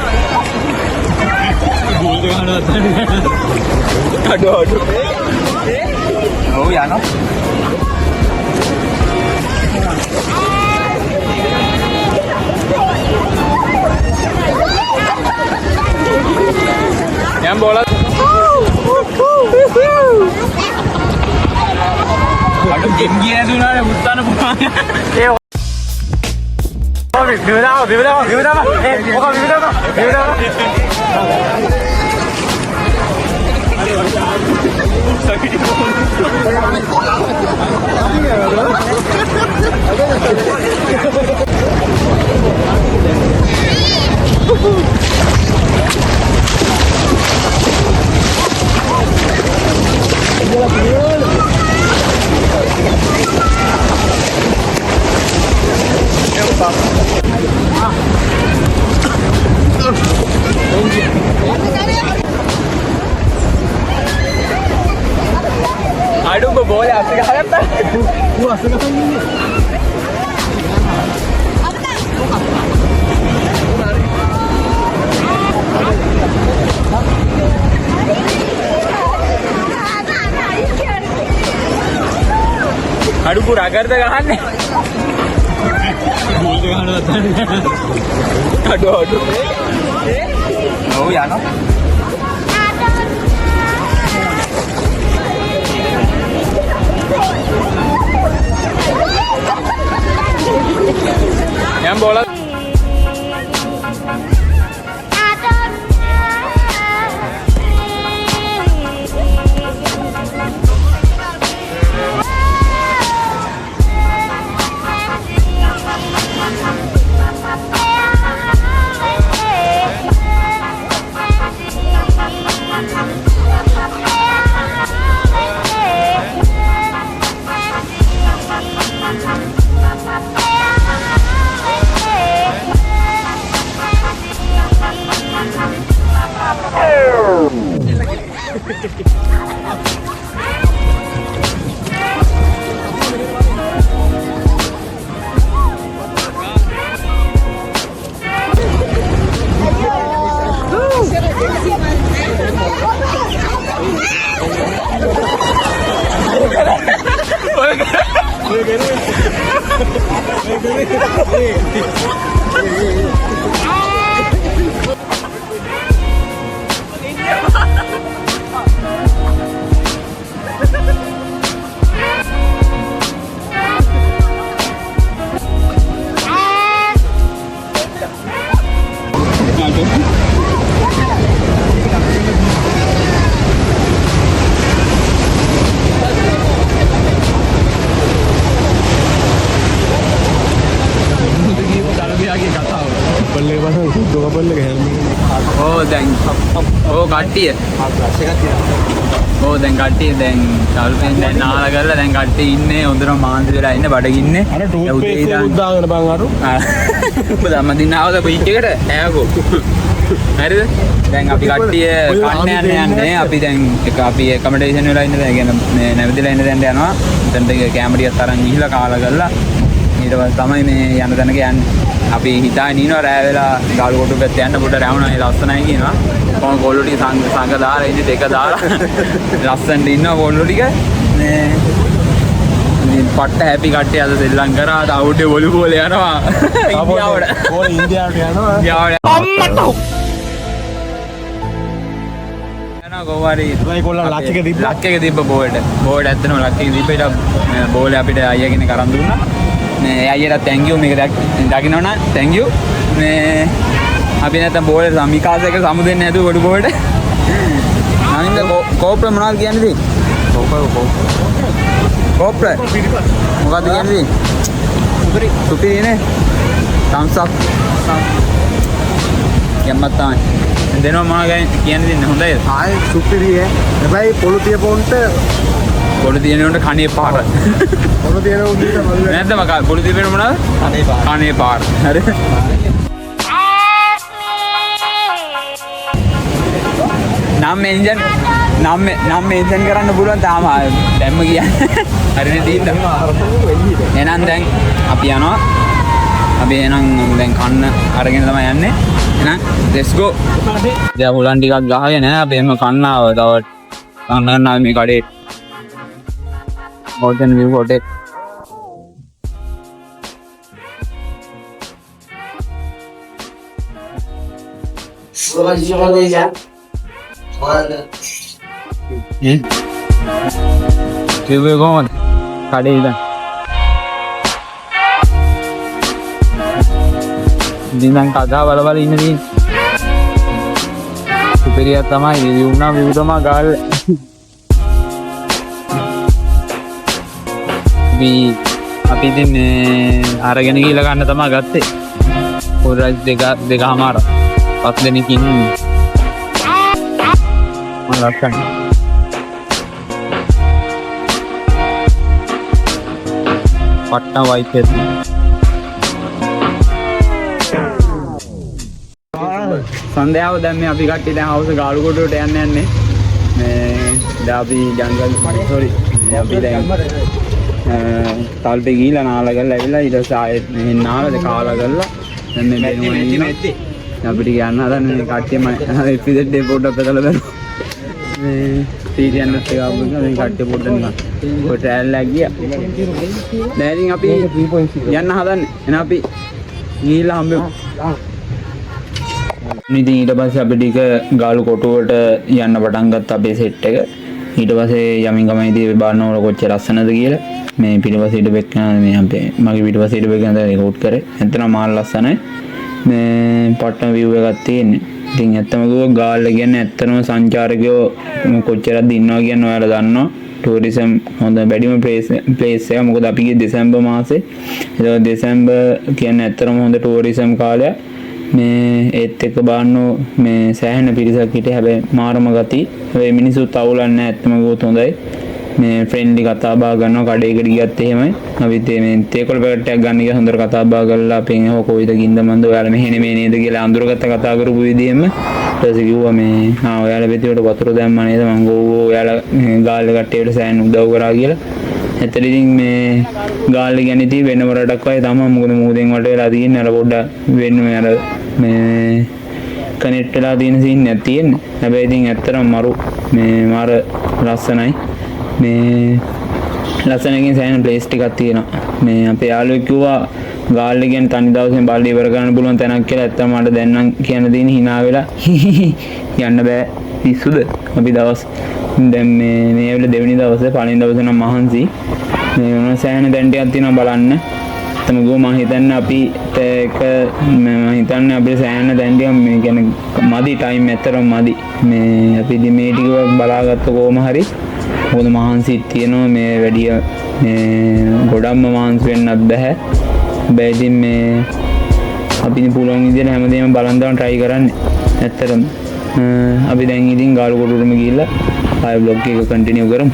[SPEAKER 1] අඩු අඩු. ඔව් යනවා. යම් බෝල. අඩු ගෙම් ගියේ දුනානේ මුත්තන පුතා. ඒ විවිධාව අඩුම බෝලේ අස්ස ගහගත්තා.
[SPEAKER 2] ඌ අස්ස ගහන් ඉන්නේ.
[SPEAKER 1] අඩු පුරා කරද ගහන්නේ. අඩු අඩු. ඔව් යනවා. යම් බෝල. කට්ටිය ඕ දැන් කට්ටිය දැන් කල්පෙන් දැන් නාලා කරලා දැන් කට්ටිය ඉන්නේ හොඳටම මාන්දි වෙලා ඉන්නේ බඩගින්නේ
[SPEAKER 2] අර ටූත් පේස්ට් එකක් දාගෙන බං අරු
[SPEAKER 1] ඔබ දැන් දින ආවද බීච් එකට ඈකෝ හරිද දැන් අපි කට්ටිය කන්න යන්නේ අපි දැන් එක අපි ඇකමඩේෂන් වෙලා ඉන්න දැන් කියන්නේ නැවතිලා ඉන්න දැන් යනවා එතනට කැමරියක් තරන් ගිහිල්ලා කාලා කරලා ඊට පස්සේ තමයි මේ යන තැනක යන්නේ අපි හිතාගෙන ඉනවා රෑ වෙලා ගාලු කොටු පැත්තට යන්න පොඩ්ඩක් රැවුණා ඒ ලස්සනයි කියනවා කොහොම ගෝල්ලු ටික සංග දාලා ඉන්නේ දෙක දාලා ලස්සනට ඉන්නවා ගෝල්ලු ටික මේ පට්ට හැපි කට්ටිය අද සෙල්ලම් කරා අවුඩේ වොලිබෝල් යනවා ඉන්දියාවට
[SPEAKER 2] ඕන ඉන්දියාවට යනවා
[SPEAKER 1] අම්මට යනවා ගෝවාරි
[SPEAKER 2] ඒගොල්ලන් ලක් එක තිබ්බ
[SPEAKER 1] බෝඩ් ඇත්තනම ලක් එක තිබ්බ ඊට බෝලේ අපිට අයියා කෙනෙක් අරන් දුන්නා මේ අයියට thank you මේක දකින්නවනම් thank you මේ අපි නැත්තම් බෝලේ සමිකාස එක සමු දෙන්න හැදුව කොඩු බෝලට අනින්ද කෝප්‍ර මොනවද කියන්නේ කෝප්‍ර මොකද්ද කියන්නේ සුපිරිනේ thumbs up යම්මත් තමයි දෙනවා මොනවද කියන්නේ හොඳයි
[SPEAKER 2] ආයේ සුපිරිය හැබැයි පොළු තියපොන්ට
[SPEAKER 1] පොළු තියෙනකොට කණේ පාර
[SPEAKER 2] පොළු තියෙන උන්ට මල්ල
[SPEAKER 1] නැද්ද මක පොළු තියෙන මොනවද කණේ පාර හරි නම් මෙන්ෂන් කරන්න පුළුවන් තාම දැම්ම කියන්නේ හරිනේ තීන්දුව එහෙනම් දැන් අපි යනවා අපි එහෙනම් දැන් කන්න අරගෙන තමයි යන්නේ එහෙනම් let's go දැන් හුලන් ටිකක් ගහගෙන අපි එන්න කන්න ආව තව කන්න ගන්නවා මේ කඩේ Golden View Hotel Coba kawan, kade itu. Bintang kagak bala-bala ini nih. Superior tamai, diumna view mah gal. අපි ඉතින් මේ අරගෙන ගිහලා ගන්න තමයි ගත්තේ. පොරයි දෙකමාර. පස් දෙනෙකින් මම ලස්සන. පට්ටා වයිට් එක. සන්ධ්‍යාව දැන් මේ අපි කට්ටිය දැන් හවුස් ගාලුකොටුවට යන්නේ. මේ දැන් අපි ජංගල් සෝරි අපි දැන් තල්පේ ගිහලා නාලා කරලා ඇවිල්ලා ඊට පස්සේ ආයෙත් මෙහෙන් නාලාද කාලා කරලා දැන් මේ බෙනුවා ඉන්නේ අපිට කියන්න හදන්නේ මේ කට්ටියම එපිසෝඩ් එක පොඩ්ඩක් බලලා බලමු මේ සීරියන් එකක් ආවම මේ කට්ටිය පොඩ්ඩක් නිකන් ඔය ට්‍රයල් එකක් ගියා දැන් ඉතින් අපි යන්න හදන්නේ එහෙනම් අපි ගිහලා හම්බෙමු ඉතින් ඊට පස්සේ අපි ටික ගාලු කොටුවට යන්න පටන් ගත්තා අපේ සෙට් එක ඊට පස්සේ යමින් ගමයිදී බලනවල කොච්චර ලස්සනද කියලා මේ පිටිපස්සට වෙක්කන මේ අපේ මගේ පිටිපස්සට වෙක්කන දා රෙකෝඩ් කරේ ඇත්තටම මාල් ලස්සනයි මේ පට්ටම view එකක් තියෙන්නේ ඉතින් ඇත්තම කිව්වොත් ගාල්ල කියන්නේ ඇත්තටම සංචාරකයෝ කොච්චරද ඉන්නවා කියන්නේ ඔයාලා දන්නවා ටූරිසම් හොඳ වැඩිම ප්ලේස් එක මොකද අපි ගියේ දෙසැම්බර් මාසේ ඒක දෙසැම්බර් කියන්නේ ඇත්තටම හොඳ ටූරිසම් කාලයක් මේ ඒත් එක්ක බලන්න මේ සෑහෙන පිරිසක් හිටියේ හැබැයි මාරම ගති හැබැයි මිනිස්සුත් අවුලන්නේ නැහැ ඇත්තම කිව්වොත් හොඳයි මේ ෆ්‍රෙන්ඩ්ලි කතා බහ කරනවා කඩේකට ගියත් එහෙමයි අපිත් මේ තේකොළ පැකට් එකක් ගන්න ගියා හොඳට කතා බහ කරලා අපෙන් අහුව කොයිද ගින්ද මන්ද ඔයාලා මෙහෙ නෙමෙයි නේද කියලා අඳුරගත්ත කතා කරපු විදිහෙම ඊට පස්සේ කිව්වා මේ ඔයාලා පිටියට වතුර දැම්මා නේද මං ගෝවෝ ඔයාලා ගාල්ල කට්ටියට සෑහෙන උදව් කරා කියලා එතන ඉතින් මේ ගාල්ල කියන්නේ ඉතින් වෙනම රටක් වගේ තමයි මොකද මූදෙන් වට වෙලා තියෙන්නේ අර පොඩ්ඩක් වෙන්නේ අර මේ කනෙක්ට් වෙලා තියෙන සීන් එකක් තියෙන්නේ හැබැයි ඉතින් ඇත්තටම මරු මේ මාර ලස්සනයි මේ ලස්සනකින් සෑහෙන ප්ලේස් ටිකක් තියෙනවා මේ අපේ යාළුවෙක් කිව්වා ගාල්ල කියන්නේ තනි දවසෙන් බල්ලි ඉවර කරන්න පුළුවන් තැනක් කියලා ඇත්තම මට දැන් නම් කියන්න දෙන hina වෙලා යන්න බෑ පිස්සුද අපි දවස් දැන් මේ ඇවිල්ලා දෙවෙනි දවසේ පළවෙනි දවසේ නම් මහන්සි මේ මොන සෑහෙන දැන් ටිකක් තියෙනවා බලන්න තමගෝ මම හිතන්නේ අපිට එක මම හිතන්නේ අපේ සෑහෙන දැන් ටිකක් මේ කියන්නේ මදි ටයිම් ඇතරම මදි මේ අපි ඉතින් මේ ටික බලාගත්ත කොහොම හරි මොකද මහන්සිත් තියෙනවා මේ වැඩි මේ ගොඩක්ම මහන්සි වෙන්නත් බෑ හැබැයි ඉතින් මේ අපි පුළුවන් විදිහට හැමදේම බලන් දාන්න try කරන්නේ ඇත්තටම අපි දැන් ඉතින් ගාලු කොටුවටම ගිහිල්ලා ආයෙ vlog එක continue කරමු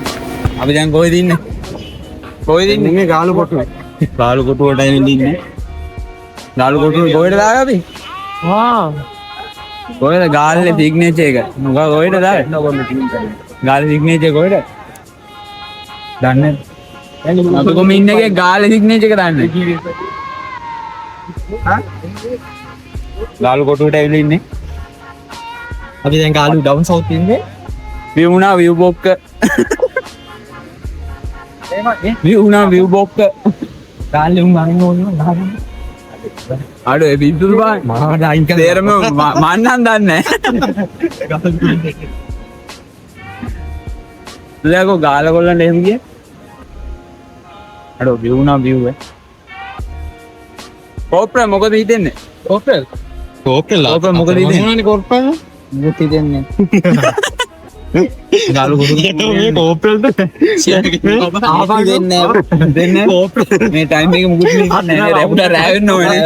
[SPEAKER 1] අපි දැන් කොහෙද ඉන්නේ
[SPEAKER 2] මේ ගාලු කොටුවේ
[SPEAKER 1] ගාලු කොටුවට ඉන්නේ ගාලු කොටුවේ කොහෙද දාගා අපි කොහෙද ගාල්ලේ සිග්නේචර් එක මොකක් කොහෙද දාන්නේ ගාල්ලේ සිග්නේචර් කොහෙද දන්නේ අපි කොහොම ඉන්නේ එකේ ගාල්ලේ සිග්නේචර් එක දන්නේ ගාලු කොටුවට ඇවිල්ලා ඉන්නේ
[SPEAKER 2] අපි දැන් ගාලු ඩවුන් සවුත් ඉන්නේ
[SPEAKER 1] විවුණා විව් බොක්ක විවුණා විව් බොක්ක
[SPEAKER 2] ගාල්ලේ උන් අරින්න ඕනේ
[SPEAKER 1] අඩෝ ඒ බින්දුර බා
[SPEAKER 2] මම අයින් කරලා
[SPEAKER 1] තේරම මන්නම් දන්නේ නැහැ ගාල කොල්ලන්ට එහෙම ගියේ අඩෝ විවුණා විව් කෝප්‍රා මොකද හිතෙන්නේ?
[SPEAKER 2] කෝප්‍රල්
[SPEAKER 1] කෝප්‍රා මොකද හිතෙන්නේ?
[SPEAKER 2] කෝප්‍රල්
[SPEAKER 1] මොකද හිතෙන්නේ? ගාලු
[SPEAKER 2] මේ කෝප්‍රල්ද
[SPEAKER 1] දෙන්නේ මේ ටයිම් එක මුකුත් නෑ නෑ රැවුඩ රෑ වෙන්න ඕනේ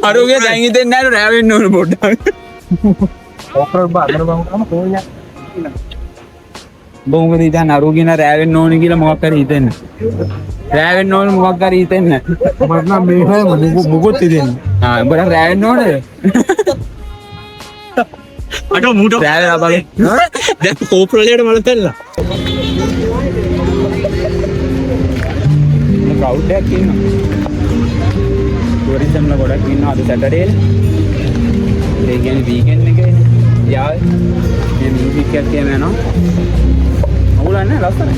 [SPEAKER 1] අරුගේ දැන් හිතෙන්නේ නෑ රෑ වෙන්න ඕනේ පොඩ්ඩක්
[SPEAKER 2] කෝප්‍රල් බාදන බංගම කොහොමද
[SPEAKER 1] බොමුද ඉතින් අරුගෙන රෑ වෙන්න ඕනේ කියලා මොකක් හරි හිතෙන්නේ රෑ වෙන්න ඕනේ මොකක් හරි හිතෙන්නේ
[SPEAKER 2] මට නම් මේ මොකොත් හිතෙන්නේ
[SPEAKER 1] උඹට රෑ වෙන්න ඕනේ
[SPEAKER 2] අඩෝ මූට
[SPEAKER 1] රෑ වෙලා බලන්න
[SPEAKER 2] දැන් කෝප්‍රලයට මල තැල්ලා
[SPEAKER 1] කවුඩ් එකක් ඉන්නවා ටුවරිසම්ල ගොඩක් ඉන්නවා අද සැටර්ඩේ ඒ කියන්නේ වීකෙන්ඩ් එකේ යාල් මේ මියුසික් එකක් කියම යනවා අවුලන්නේ ලස්සනයි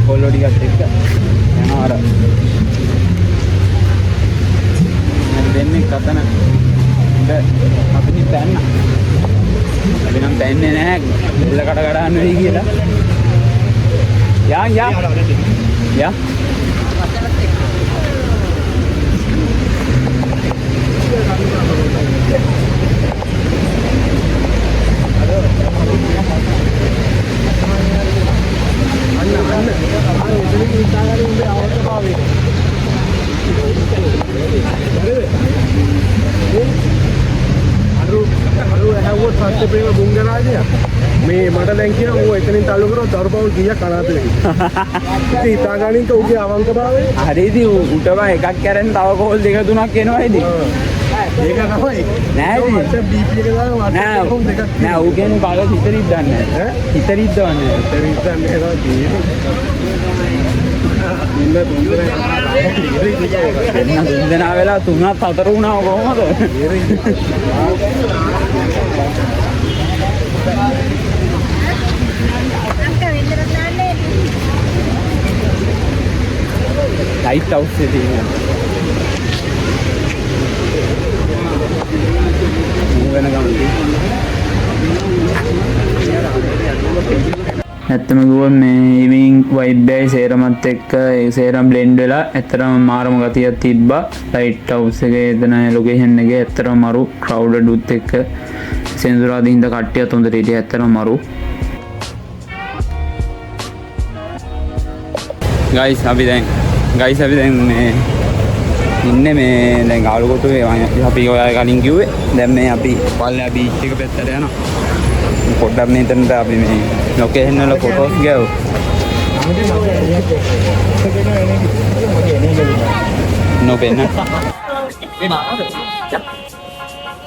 [SPEAKER 1] කොල්ලෝ ටිකත් එක්ක යනවා අර මම දෙන්නේ කතන ඉත අපි පැන්න අපි නම් පැන්නේ නැහැ එල්ල කඩ කඩන්න වෙයි කියලා යා
[SPEAKER 2] මේ මට දැන් කියන ඌ එතනින් තල්ලු කරොත් දරුපවුල් කීයක් කනාත වෙයි. ඉතින් හිතා ගනින්ක ඌගේ අවංකභාවය.
[SPEAKER 1] හරි ඉතින් උටම එකක් කරන් තව කෝල් දෙක තුනක් එනවා ඉතින්.
[SPEAKER 2] ඒක තමයි.
[SPEAKER 1] නෑ ඉතින්
[SPEAKER 2] WhatsApp DP එක දාලා WhatsApp කෝල් දෙකක්
[SPEAKER 1] නෑ ඌ කියන්නේ කාලේ හිතරිත් දන්නේ නැහැ. හිතරිත් දන්නේ නැහැ.
[SPEAKER 2] ඉතින් මේවා තියෙන්නේ. ඉන්න
[SPEAKER 1] දෙන්න දෙනා වෙලා 3ක් 4 වුණා කොහොමද? ලයිට් හවුස් එකේ තියෙනවා. වෙන ගමන් ඇත්තම කිව්වොත් මේ ඉවින් වයිබ් එකයි සේරමත් එක්ක ඒ සේරම බ්ලෙන්ඩ් වෙලා ඇත්තටම මාරම ගතියක් තිබ්බා. ලයිට් හවුස් එකේ එතන ලොකේෂන් එකේ ඇත්තටම මරු ක්‍රවුඩඩ් උත් එක්ක සෙන්සුරාදී හින්දා කට්ටියත් හොඳට හිටියේ ඇත්තටම මරු. ගයිස් අපි දැන් මේ ඉන්නේ මේ දැන් ගාලුකොටුවේ අපි ඔයාලා කලින් කිව්වේ දැන් මේ අපි පල්ලා බීච් එක පැත්තට යනවා. පොඩ්ඩක් මෙතනට අපි මේ ලොකේෂන් වල ෆොටෝස් ගාව. නොපෙන්න.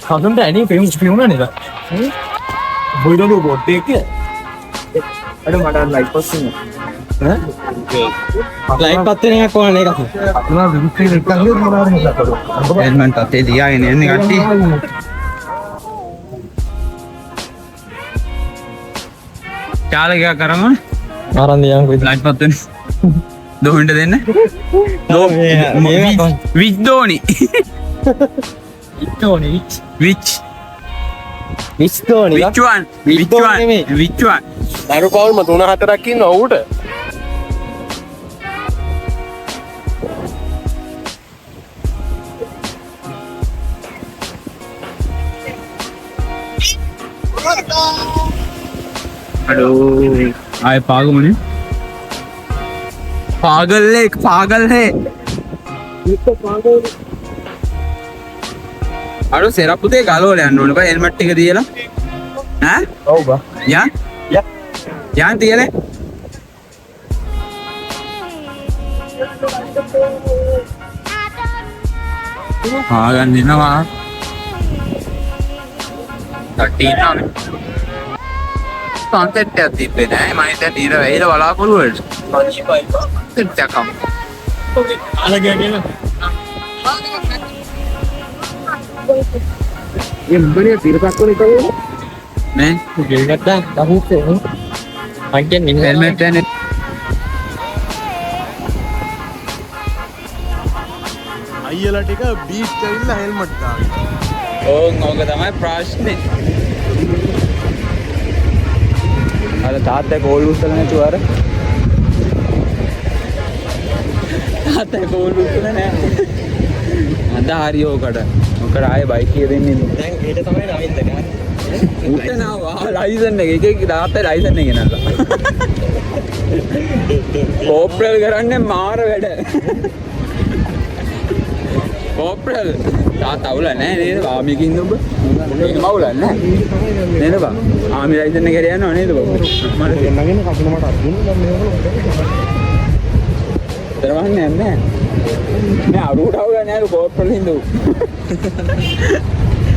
[SPEAKER 2] හසුන්ට ඇනි ෆිල්ම් නේද? බොයිඩෝ බොඩ් එක. අර මට ලයිට් පස් වෙනවා.
[SPEAKER 1] ලයිට් පත් වෙන එකක් ඕනේ නේද?
[SPEAKER 2] අපුණා විදුලි එක ගන්නේ මොනවාද මොකක්ද?
[SPEAKER 1] එල්මන්ට් අතේ ලියාගෙන යන්නේ කට්ටිය. චාලක කරම
[SPEAKER 2] ආරන් දියන් කොයිද?
[SPEAKER 1] ලයිට් පත් වෙන. දෝහින්ට දෙන්න. විච් දෝනි. Which one?
[SPEAKER 2] දරු පවුල්ම 3-4ක් ඉන්නවා ඌට.
[SPEAKER 1] हेलो आए पागल मने पागल है අර සෙරප්පුතේ ගලවල යන්න ඕනේ බා හෙල්මට් එක තියලා ඈ
[SPEAKER 2] ඔව් බා
[SPEAKER 1] යන් තියලා ආගන් දිනවා තට්ටිනානේ සන්සෙට් එකක් තිබ්බේ නෑ මම හිතා ඊට වෙයිලා බලාපොරොත්තු වලට පන්චිපයි සෙට් එකක්
[SPEAKER 2] අලගගෙන ये बड़े तीर का कोई तो
[SPEAKER 1] मैं
[SPEAKER 2] ගෙල්ගත්තා දහුත් අංකෙන් ඉන්න
[SPEAKER 1] හෙල්මට් එක
[SPEAKER 2] අයියලා ටික බීච් ඇවිල්ලා හෙල්මට් දාගෙන
[SPEAKER 1] ඕක තමයි ප්‍රශ්නේ අර තාත්තා කෝල් උස්සලා නැතුව අර තාත්තා කෝල් උස්සලා නැහැ. අද හරි ඕකට. මොකද ආයේ බයික් එක දෙන්නේ.
[SPEAKER 3] දැන් ඊට තමයි රවින්ද ගන්නේ.
[SPEAKER 1] උත්තනවා ලයිසන් එක එක තාත්තා ලයිසන් එක ගෙනල්ලා. කෝප්‍රල් කරන්නේ මාර වැඩ. කෝප්‍රල් තාත්තා අවුල නැහැ නේද? ආමියකින් ඉන්න ඔබ. මේක මවුල නැහැ. නේද බා? ආමි ලයිසන් එක යනවා නේද බා? මට
[SPEAKER 2] නගින්න කපුල මට අදින්න දැන් මේක
[SPEAKER 1] තරවන්නේ නැහැ. නෑ අරුවට අවුල නැහැ කෝප්‍රල් හින්දු.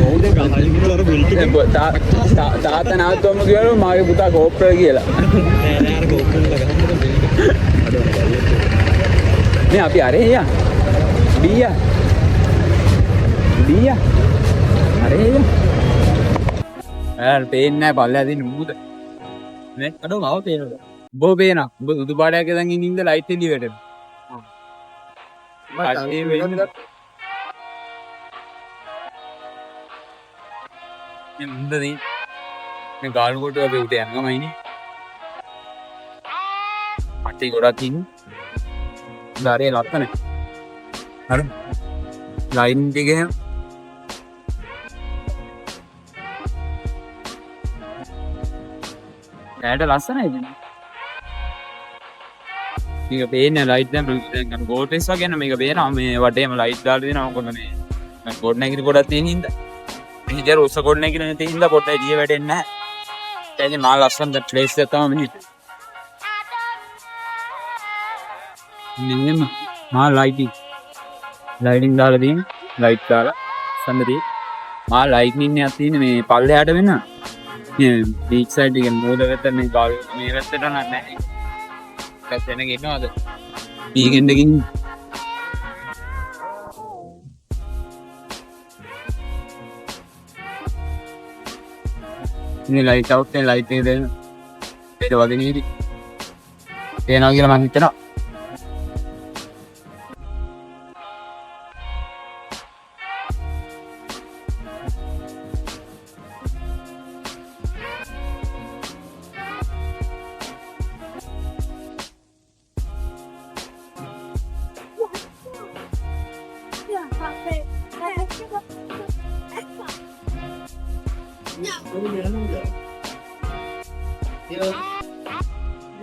[SPEAKER 3] ඕනේ ගහලි කියලා අර බෙල්ට් එක
[SPEAKER 1] තාත්තා නාත්තොම කියවලු මාගේ පුතා කෝප්‍රල් කියලා.
[SPEAKER 3] නෑ නෑ අර ගෝකුල් ගහන්න බෙල්ට්
[SPEAKER 1] මේ අපි අරේ යා. බීයා. අරේ යා. පේන්නේ නැහැ පල්ලෙහා තියෙන මූද. නේ
[SPEAKER 3] අඩෝ මාව පේනවද?
[SPEAKER 1] බෝ පේනවා. ඔබ සුදු පාටයක් දැන් ඉඳින්ද ලයිට් එළිය වැටෙනවා. ඒ වෙන්නේ මේ මුන්ද දී මේ ගාල් කොටුව අපි උට යනගමයිනේ. අටි ගොඩක් ඉන්නේ. දාරේ ලත්තනේ. හරි. ලයින් එකේ ඇයට ලස්සනයි ඉතින්. මේක පේන්නේ ලයිට් දැන් ගෝල්ඩ් වගේ න මේක පේනවා මේ වටේම ලයිට් දාලා දෙනවා මොකද මේ ගෝඩ් නැගිලි පොඩක් තියෙන හින්දා. මේ ඉතින් උස ගෝඩ් නැගිලි තියෙන හින්දා පොඩ්ඩක් එළිය වැටෙන්නේ නැහැ. එතන මා ලස්සන ප්ලේස් එක තමයි මෙහෙ. මෙන්න මා ලයිටින් දාලා තියෙන ලයිට් දාලා සම්මදී මා ලයිට්නින් එකක් තියෙන මේ පල්ලෙහාට වෙන මේ බීච් සයිඩ් එකේ මූල වෙත මේ ගල් මේ වැත්තට නැහැ. පැත්තෙන් ගෙන්නවද? වීකෙන්ඩ් එකකින් මේ ලයිට් අවුට් එකේ ලයිට් එක දෙන්න. ඒක වගේ නෙවෙයි. තේනවා කියලා මම හිතනවා.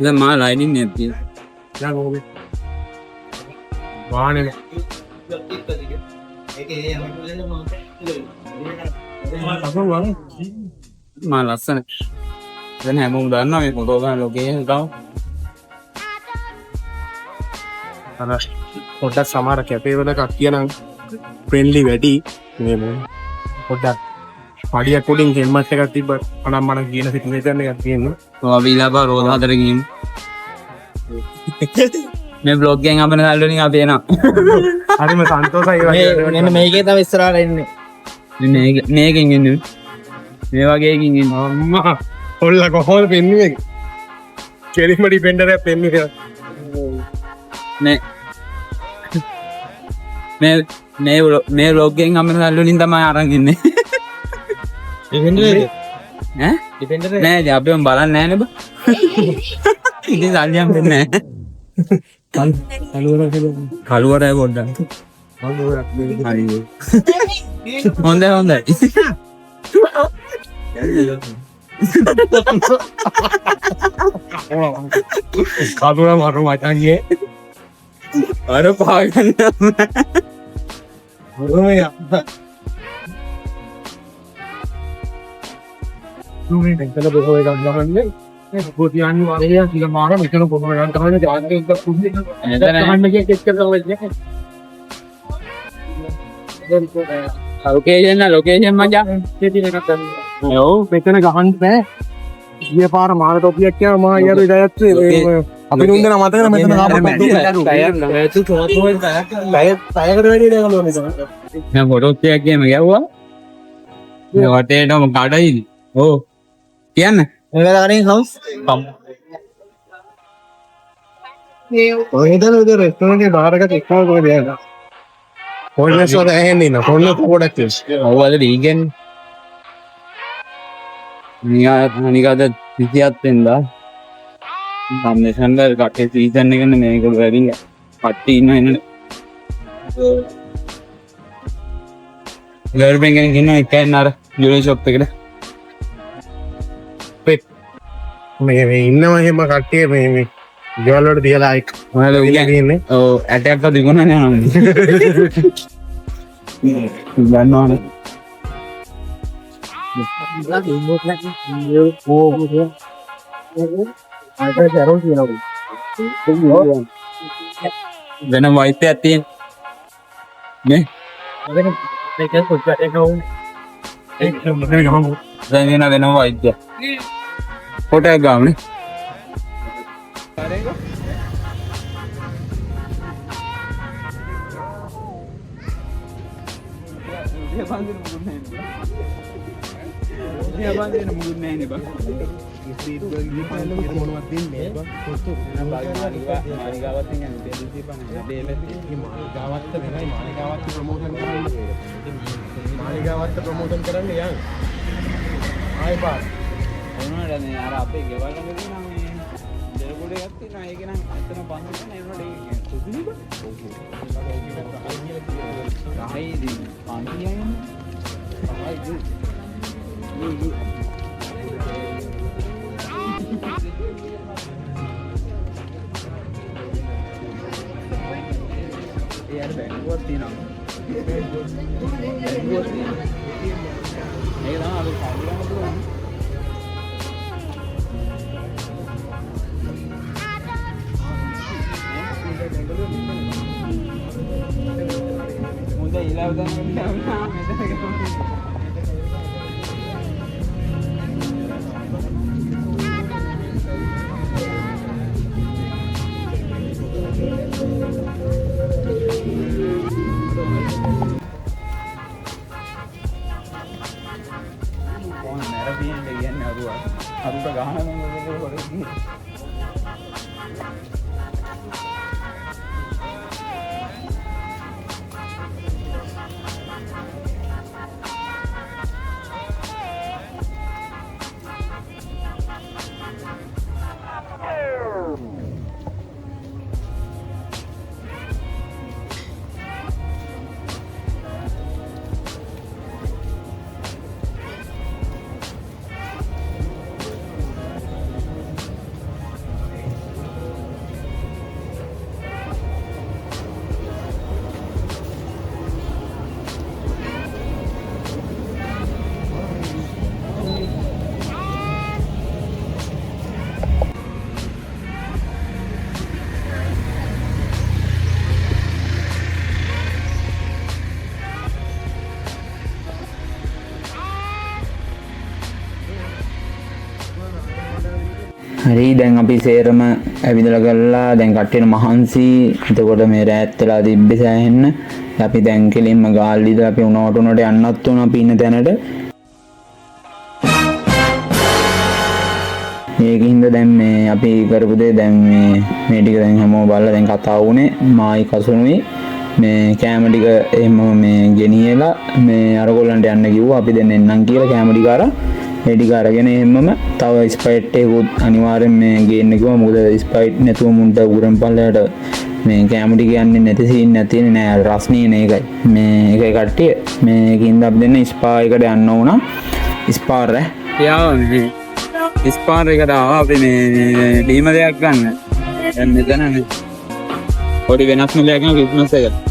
[SPEAKER 1] දැන් මා ලයිනින් නේ තියෙන්නේ.
[SPEAKER 2] දැන් ඕකේ වාහනේ
[SPEAKER 1] මා ලස්සන. දැන් හැමෝම දන්නවා මේ ෆොටෝ ගන්න ලොකේෂන් ගාව.
[SPEAKER 2] අර පොඩ්ඩක් සමහර කැපේ වල කට්ටිය නම් ෆ්‍රෙන්ඩ්ලි වැඩි මේ පොඩ්ඩක් පඩියක් උඩින් හෙල්මට් එකක් තිබ්බත් අනම්මන කියන සිටුේෂන් එකක් තියෙනවා.
[SPEAKER 1] ඔයා විලාපා රෝද හතර ගිහින් මේ බ්ලොග් එකෙන් අපේ නල්ල වලින් අපි එනවා.
[SPEAKER 2] හරිම සන්තෝෂයි ඒ වගේ.
[SPEAKER 3] මෙන්න මේකේ තමයි ඉස්සරහට එන්නේ.
[SPEAKER 1] මේකෙන් ඉන්නේ. මේ වගේ එකකින් ඉන්නේ.
[SPEAKER 2] අම්මා ඔල්ල කොහොමද පෙන්නුවේ? කෙලිම ඩිපෙන්ඩර් එකක් පෙන්නුවේ.
[SPEAKER 1] මේ බ්ලොග් එකෙන් අපේ නල්ල වලින් තමයි අරන් ඉන්නේ.
[SPEAKER 3] ඩිපෙන්ඩර් එක
[SPEAKER 1] ඈ
[SPEAKER 3] ඩිපෙන්ඩර් එක
[SPEAKER 1] නෑ අපි බලන්නේ නැහැ නේ බා. ඉතින් සල්ලියම් දෙන්නේ නැහැ. කළුවරයි පොඩ්ඩක්. හරි. හොඳයි.
[SPEAKER 2] කතුර මරු මචංගේ.
[SPEAKER 1] අර පාගන්න.
[SPEAKER 2] මේ මෙතන බොහෝ එකක් ගහන්නේ පොතියන් වගේ ටික මාර මෙතන බොහෝ එකක් ගහන්නේ ජාතික එකක් කුඩේ ගහන්න කිය එක්ක තමයි
[SPEAKER 1] ලොකේෂන් මචං.
[SPEAKER 2] ඔව් මෙතන ගහන්න බෑ ගිය පාර මාර ටොපියක් කියනවා මා ඊයර ඉඳයත් අපි නුන්දන මතකද මෙතන ආපහු ටයර් වැඩි දෙකලෝ මෙතන
[SPEAKER 1] මම ෆොටෝස් එකක් ගේම ගැව්වා. මේ වටේටම කඩයිද? ඔව්. කියන්න.
[SPEAKER 3] එවලාරින් හවුස්
[SPEAKER 2] ඔය හිතන උදේ රෙස්ටෝරන්ට් එකේ බාර් එකක් එක්කම කොහෙද යන්නේ? හොල්නස් වල ඇහෙන්නේ නැහැ. හොල්නස් පොඩක් තියෙනවා.
[SPEAKER 1] ඔව් අද වීකෙන්ඩ්. නිකද 27 වෙනිදා සම්දේශන්ද කටේ සීසන් එකනේ මේක වැඩි කට්ටි ඉන්න එන්නේ ගර්බෙන් කෙනෙක් ඉන්න එකෙන් අර ජුවලරි ෂොප් එකට
[SPEAKER 2] මේ ඉන්නවා එහෙම කට්ටිය මේ ගෙවල් වලට තියලා එක්
[SPEAKER 1] ඔයාලා
[SPEAKER 2] ඉන්නේ
[SPEAKER 1] ඔව් ඇටයක් අද දිගුණා යනවා ගන්නවනේ වෙන වෛද්‍යයක් තියෙන නේ දැන් එන වෙන වෛද්‍ය පොටයක් ගාමනේ
[SPEAKER 2] මාලිගාවත් ප්‍රමෝෂන් කරන්න යන් ආයි පාර
[SPEAKER 1] වුණානේ අර අපේ ගෙවල් ළඟ තියෙන මේ දෙරගොඩ එකක් තියෙනවා ඒක නම් අතන බඳු කරන ඒනොට ඒක සුදුනේ බා රහයිදී පාන්තියන්නේ යාර බැංකුවක් තියෙනවා ඒක තමයි අපි කාර්යයක් කරන්නේ मुझे इलाव හරි දැන් අපි සේරම ඇවිදලා ගල්ලා දැන් කට්ටියන මහන්සි එතකොට මේ රෑත් වෙලා තිබ්බේ සෑහෙන්න අපි දැන් කෙලින්ම ගාල්ලි ඉඳලා අපි උණවට යන්නත් උන අපි ඉන්න තැනට ඒකින්ද දැන් මේ අපි කරපු දේ දැන් මේ ටික දැන් හැමෝම බලලා දැන් කතා වුණේ මායි කසුනුයි මේ කැම ටික එහෙම මේ ගෙනියලා මේ අරගොල්ලන්ට යන්න කිව්වා අපි දැන් එන්නම් කියලා කැම ටික අරන් ඒ ටික අරගෙන එන්නම තව ස්පයිට් එකකුත් අනිවාර්යෙන් මේ ගේන්න කිව්වා මොකද ස්පයිට් නැතුව මුන්ට උරන් පල්ලයට මේ කැම ටික යන්නේ නැති සීන් නැති නෑ රස්නේ නේ ඒකයි මේ ඒකයි කට්ටිය මේකින්ද අපි දෙන්න ස්පා එකට යන්න ඕන ස්පාර් ස්පාර් එකට ආවා අපි මේ ඩීම දෙයක් ගන්න දැන් මෙතන පොඩි වෙනස්ම දෙයක් නේ ක්‍රිස්මස් එක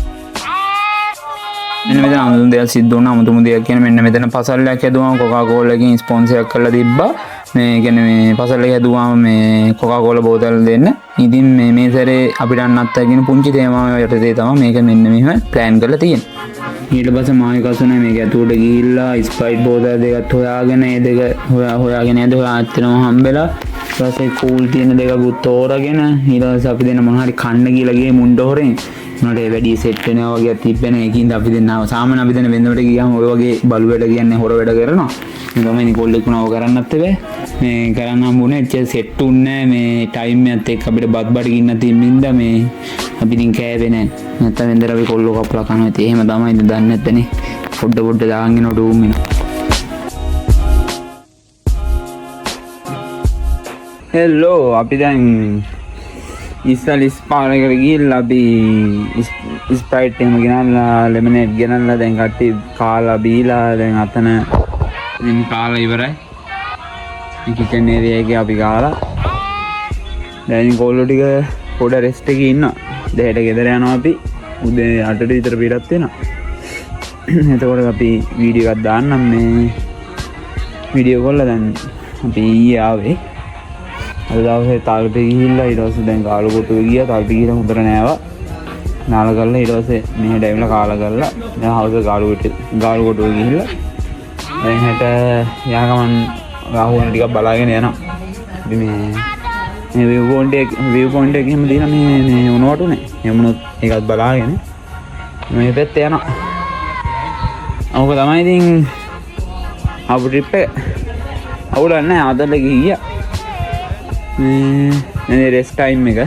[SPEAKER 1] මෙන්න මෙතන අමුතුම දෙයක් සිද්ධ වුණා අමුතුම දෙයක් කියන්නේ මෙන්න මෙතන පසල්ලයක් හැදුවාම කොකා කෝලා එකකින් ස්පොන්සර් එකක් කරලා තිබ්බා මේ කියන්නේ මේ පසල් එක හැදුවාම මේ කොකා කෝලා බෝතල් දෙන්න ඉතින් මේ සැරේ අපිට අන්නත් කියන පුංචි තේමාව යටතේ තමයි මේක මෙන්න මෙහෙම ප්ලෑන් කරලා තියෙන්නේ ඊට පස්සේ මායි කසුනේ මේක ඇතුළට ගිහිල්ලා ස්ප්‍රයිට් බෝතල් දෙකත් හොයාගෙන ඒ දෙක හොයාගෙන යද්දී හොයාච්චනම හම්බෙලා ඊට පස්සේ කූල් තියෙන දෙකකුත් තෝරගෙන ඊට පස්සේ අපි දෙන්න මොනවා හරි කන්න කියලා ගියේ මුණ්ඩ හොරෙන් උනට වැඩි සෙට් වෙනවා වගේ තිබ්බෙන ඒකින්ද අපි දෙන්නාව සාමාන්‍ය අපි දෙන්න වෙනදට ගියාම ඔය වගේ බලු වැඩ කියන්නේ හොර වැඩ කරනවා මේ තමයි නිකොල්ලෙක් වුණාව කරන්නත් බෑ මේ කරන්න හම්බුනේ එච්චර සෙට් උන්නේ මේ ටයිම් එකත් එක්ක අපිට බත් බඩ ගින්න තිබ්බින්ද මේ අපි ඉතින් කෑවේ නෑ නැත්නම් වෙනදට අපි කොල්ලෝ කපලා කනවා ඉතින් එහෙම තමයි ඉතින් දන්නේ නැත්තනේ පොඩ දාගෙන යන ඩූම් වෙනවා හෙල්ලෝ අපි දැන් ඉස්සල් ස්පාරකට ගිහිල්ලා අපි ස්ප්‍රයිට් එහෙම ගෙනල්ලා ලෙමනේඩ් ගෙනල්ලා දැන් කට්ටිය කාලා බීලා දැන් අතන ඉතින් කාලා ඉවරයි. කිචන් ඒරියා එකේ අපි කාලා දැන් කොල්ලෝ ටික පොඩ රෙස්ට් එකේ ඉන්නවා. දෙහෙට ගෙදර යනවා අපි. උදේ 8ට විතර පිටත් වෙනවා. එතකොට අපි වීඩියෝ එකක් දාන්නම් මේ වීඩියෝ කොල්ල දැන් අපි ඊයේ ආවේ. අද දවසේ තාල්පේ ගිහිල්ලා ඊට පස්සේ දැන් කාලකොටුවේ ගියා. තාල්පේ ගිහලා හොඳට නෑවා. නාල කරලා ඊට පස්සේ මෙහෙට ඇවිල්ලා කාලා කරලා දැන් හවස කාලකොටුවේ ගිහිල්ලා දැන් හෙට යාගමන් රාහුවන ටිකක් බලාගෙන යනවා. ඉතින් මේ view point එක එහෙම දීලා මේ උණුවටුනේ. එමුණොත් ඒකත් බලාගෙන මේ පැත්තේ යනවා. අවුක තමයි ඉතින් ආපු ට්‍රිප් එක. අවුලක් නැහැ. අදට ගියා. මේ රෙස්ට් ටයිම් එක.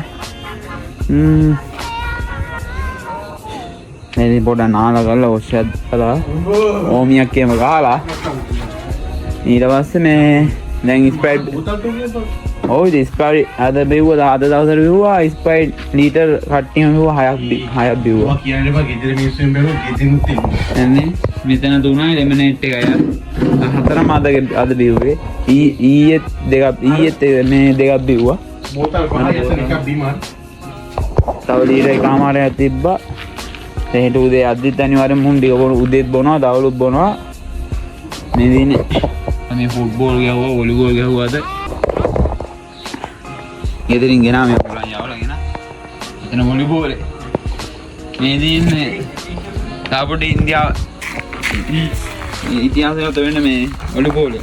[SPEAKER 1] මේ පොඩ නාලා කරලා ඔෂ්‍යත් කළා. ඕමියක් එහෙම ගහලා ඊට පස්සේ මේ දැන් ස්ප්‍රයිට් ඔව් ස්ප්‍රයිට් අද බෙව්වා අද දවසට බෙව්වා ස්ප්‍රයිට් ලීටර් කට්ටියම බෙව්වා 6ක් බෙව්වා.
[SPEAKER 2] කියන්නේ බා ගෙදර මිනිස්සුන් බැලුවොත් ගෙදිනුත් තියෙනවා.
[SPEAKER 1] එන්නේ මෙතන තුනයි ලෙමනේඩ් එකයි හතරම අද බෙව්වේ. ඊයේ මේ දෙකක් බෙව්වා.
[SPEAKER 2] බෝතල් 5 එකක් බීමා.
[SPEAKER 1] තව ලීටර් එකමාරයක් තිබ්බා. එහෙට උදේ අද්දිත් අනිවාර්යෙන් මුන් ටික උදේත් බොනවා දවලුත් බොනවා. මේ දිනේ මේ ෆුට්බෝල් ගහුවා වොලිබෝල් ගහුවාද ගෙදරින් ගෙනා මේ පුළන් යවලා ගෙන එතන වොලිබෝල් මේ දින්නේ තාපොඩි ඉන්දියාව ඉතිහාසගත වෙන්න මේ වොලිබෝල්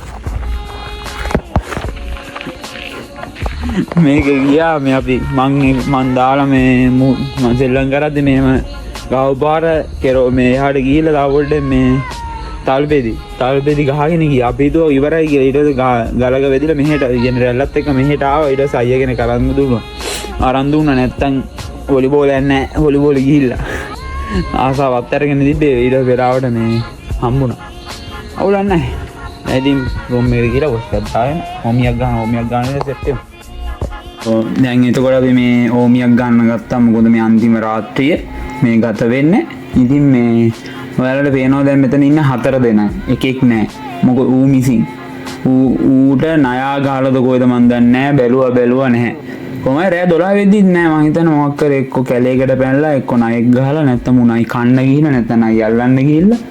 [SPEAKER 1] මේක ගියා මේ අපි මං දාලා මේ මං සෙල්ලම් කරද්දි මෙහෙම ගාව පාර කෙරෝ මේ එහාට ගිහිල්ලා තාපොඩ්ඩේ මේ තල්පෙදි ගහගෙන ගියා. අපි හිතුවා ඉවරයි කියලා. ඊට පස්සේ ගලක වෙදිලා මෙහෙට ජෙනරල්ලත් එක්ක මෙහෙට ආවා. ඊට පස්සේ අයියා කෙනෙක් අරන් දුන්නා. අරන් දුන්නා නැත්තම් වොලිබෝල් යන්නේ නැහැ. වොලිබෝල් ගිහිල්ලා. ආසාවත් අරගෙන තිබ්බේ. ඊට පස්සේ වෙලාවට මේ හම්බුණා. අවුලක් නැහැ. ඉතින් රූම් එකට ගිහලා ඔස්කත් දාගෙන ඕමියක් ගන්න සෙට් වෙමු. දැන් එතකොට අපි මේ ඕමියක් ගන්න ගත්තා. මොකද මේ අන්තිම රාත්‍රිය මේ ගත වෙන්නේ. ඉතින් මේ ඔයාලට පේනවා දැන් මෙතන ඉන්න 4 දෙනා. එකෙක් නැහැ. මොකද ඌ මිසින්. ඌට ණයා ගහලාද කොහෙද මන් දන්නේ නැහැ. බැලුවා නැහැ. කොහමයි රෑ 12 වෙද්දිත් නැහැ. මං හිතන්නේ මොකක් කරේ එක්ක කැලේකට පැනලා එක්ක ණයෙක් ගහලා නැත්නම් උණයි කන්න ගිහින් නැත්නම් ණයි අල්ලන්න ගිහිල්ලා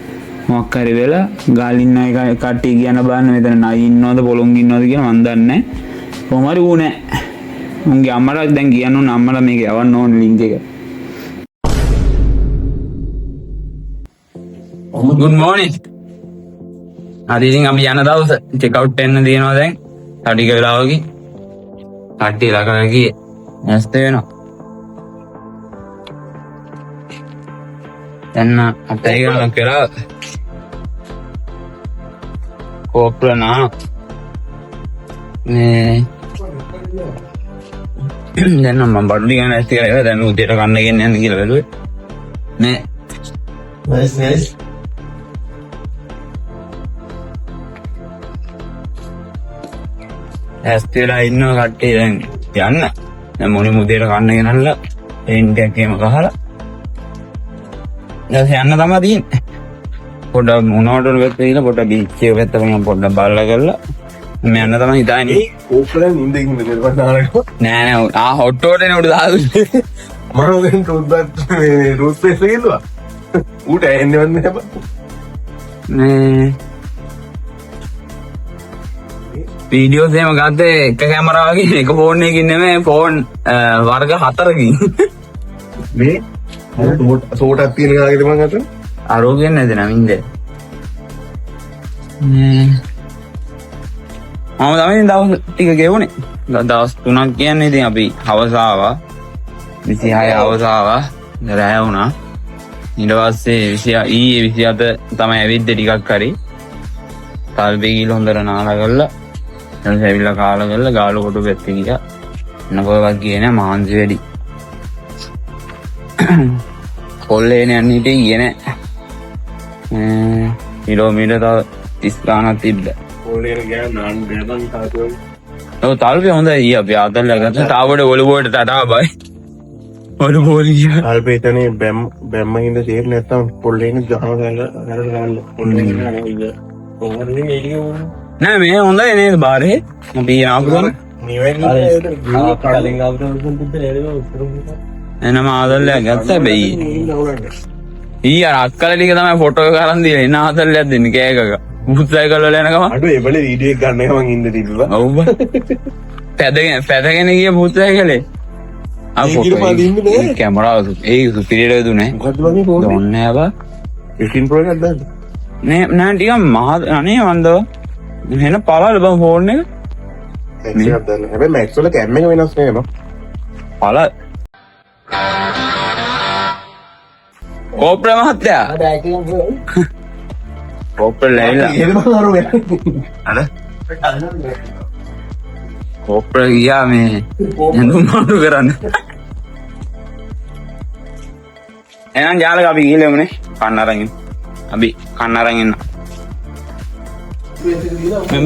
[SPEAKER 1] මොකක් හරි වෙලා ගාලින් ණය කට්ටිය කියන බලන්න මෙතන ණයි ඉන්නවද පොලොන් ඉන්නවද කියලා මන් දන්නේ නැහැ. කොහමරි ඌ නැහැ. උන්ගේ අම්මලා දැන් කියන්න ඕන අම්මලා මේක යවන්න ඕන ලින්ක් එක. Good morning. හරි ඉතින් අපි යන දවස චෙක් අවුට් වෙන්න දිනනවා දැන්. ටික වෙලාවකින්. කට්ටිය ළඟට ගියේ. නැස්ත වෙනවා. දැන් අපේ ගන්න කරා. කොප්‍රනා. මේ දැන් මම බඩු ගන්න ඇස්ති කරලා දැන් උදේට කන්න ගෙන්න යන්න කියලා බැලුවේ. මේ
[SPEAKER 4] nice.
[SPEAKER 1] ඇස්තිලා ඉන්න කට්ටිය දැන් යන්න. දැන් මොනි මුදේට කන්න ගෙනල්ලා පේන්ට් එකක් එහෙම ගහලා දැන් යන්න තමයි තියෙන්නේ. පොඩ්ඩක් මොනවටද වෙත් කියලා පොඩ්ඩක් බීච් එක පැත්තට මම පොඩ්ඩක් බලලා කරලා මම යන්න තමයි හිතන්නේ.
[SPEAKER 2] ඕපලන් ඉඳින් මෙතන නාරකෝ.
[SPEAKER 1] නෑ හොට් වෝටනේ උඩ දාලා
[SPEAKER 2] මම දැන් ටූත්බත් මේ රූට් පේස් එක ඉල්ලුවා. ඌට එන්නේ නැහැ බා.
[SPEAKER 1] මේ වීඩියෝස් එහෙම ගත්තේ එක කැමරාවකින් එක ෆෝන් එකකින් නෙමෙයි ෆෝන් වර්ග 4කින්.
[SPEAKER 2] මේ සෝටක් තියෙන කාගෙද මං අතන?
[SPEAKER 1] ආරෝග්‍ය නැද නමින්ද. මම තමයි දවස් ටික ගෙවුනේ. දවස් 3ක් කියන්නේ ඉතින් අපි හවස ආවා. 26 හවස ආවා. රැය වුණා. ඊට පස්සේ ඊයේ 27 තමයි ඇවිද්දේ ටිකක් හරි. තල්බේ ගිහලා හොඳට නාලා කරලා ඊට ඇවිල්ලා කාලා කරලා ගාලු කොටු පැත්තේ ගියා. නකොවක් ගියේ නෑ මහන්සි වැඩි. කොල්ලේ යන්නේ හිටියේ ගියේ නෑ. කිලෝමීටර් 30 ගානක් තිබ්බ.
[SPEAKER 2] කොල්ලේ ගියා නාන් ගෑබන් තාතුව.
[SPEAKER 1] ඔව් තල්පේ හොඳයි ඊ අපි ආතල්ලා ගත්තා. තාවඩ ඔලුවට තටා බයි. ඔලුවෝලිය.
[SPEAKER 2] අල්පේතනේ බැම්ම හින්ද තේරෙන්නේ නැත්තම් පොල්ලේන ගහන ගාල පොල්ලේන ගාන
[SPEAKER 1] නෑ මේ හොඳයි නේද බාරේ? අපි ආපුවම එනම ආතල්ලා ගත්තා බයි. ඊ අර අක්කල ටික තමයි ෆොටෝ එක අරන් දීලා එන ආතල්ලයක් දෙන්න කෑගක. බුත් සයිකල් වල යන ගම.
[SPEAKER 2] අඩු ඒබල වීඩියෝ එක ගන්න එක මං ඉන්න තිබ්බා.
[SPEAKER 1] ඔව් බා. පැදගෙන ගිය බුත් සයිකලේ. ආ ෆොටෝ කැමරාව ඒ සුපිරියර් දුන්නේ.
[SPEAKER 2] මොකද්ද වගේ ෆෝන් එක?
[SPEAKER 1] දොන්නේ ආවා.
[SPEAKER 2] 15 Pro එකක් දාන්න.
[SPEAKER 1] නෑ ටිකක් මහ අනේ වන්දව. එහෙන පළල බං ෆෝන් එක.
[SPEAKER 2] Max එකක් දාන්න. හැබැයි Max වල කැම් එක වෙනස් නේ නෝ.
[SPEAKER 1] පළ. කෝප්‍ර මහත්තයා. කෝප්‍ර ලැයිලා.
[SPEAKER 2] එහෙම අර වෙන.
[SPEAKER 1] අර කෝප්‍ර ගියා මේ නඳුම් මාරු කරන්න. එහෙනම් ජාලක අපි ගිහලෙමුනේ කන්න අරන් ඉන්න. අපි කන්න අරන් ඉන්න.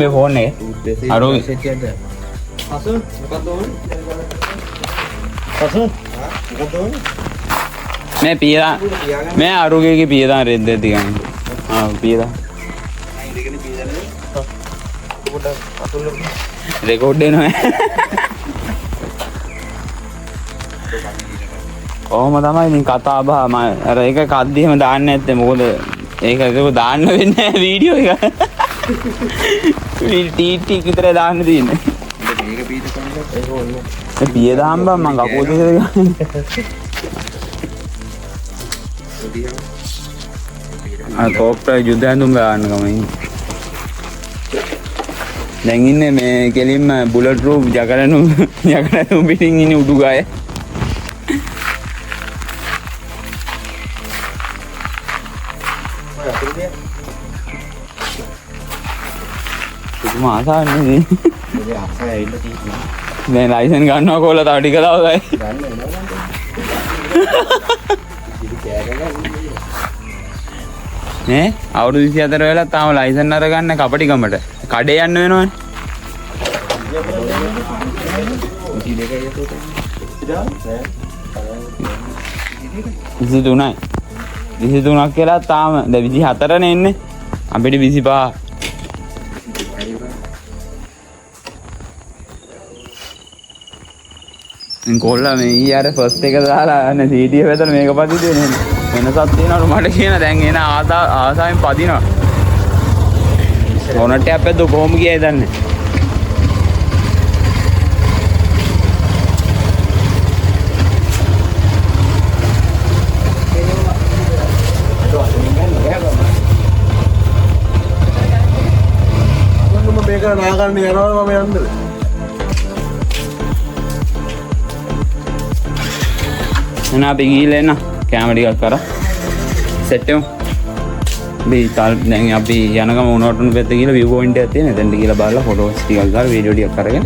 [SPEAKER 1] මේ ෆෝන් එක අර මේ පියදා මේ අරුගේගේ පියදා රෙද්ද දිගන්නේ. පියදා රෙකෝඩ් වෙනවා. කොහොම තමයි ඉතින් කතා බහ මම අර ඒක කද්දි එහෙම දාන්නේ නැත්තේ මොකද ඒක දාන්න වෙන්නේ නැහැ වීඩියෝ එක. ටීටි විතර දාන්න තියෙන්නේ. මේක පීත කොහොමද ඒක ඕනේ. ඒ පියදා හම්බ මම කපුව දෙක ගන්න. කෝප්‍ර යුද්ධ ඇඳුම් ගන්න ගමන් දැන් ඉන්නේ මේ කෙලින්ම බුලට් ප්‍රූෆ් ජකරනු පිටින් ඉන්නේ උඩුගාය. පුදුම ආසාවක් නේ. ආසාව ඇවිල්ලා තියෙනවා. දැන් ලයිසන් ගන්නවා කොල්ල තව ටික දවසයි. නේ අවුරුදු 24 වෙලා තාම ලයිසන් අරගන්න කපටිකමට කඩේ යන්න වෙනවනේ. 23ක් කියලා තාම දැන් 24 නේ ඉන්නේ. අපිට 25. කොල්ලා මේ ඊයර ෆස්ට් එක දාලා අනේ සීටි එක වැදලා මේක පදිදේ නේ. වෙනසක් තියනවලු මට කියන දැන් එන ආසාවෙන් පදිනවා. මොනට අපෙද්ද කොහොම ගියයි දන්නේ.
[SPEAKER 2] මේක නාගන්න යනවා මම යන්නද?
[SPEAKER 1] එන අපි ගිහලා එන්න කැමරා ටිකක් කරා සෙට් එකමු. අපි දැන් අපි යන ගම උණුටුණු පැත්ත ගිහලා view point එකක් තියෙන. එතනට ගිහලා බලලා ෆොටෝස් ටිකක් ගාලා වීඩියෝ ටිකක් අරගෙන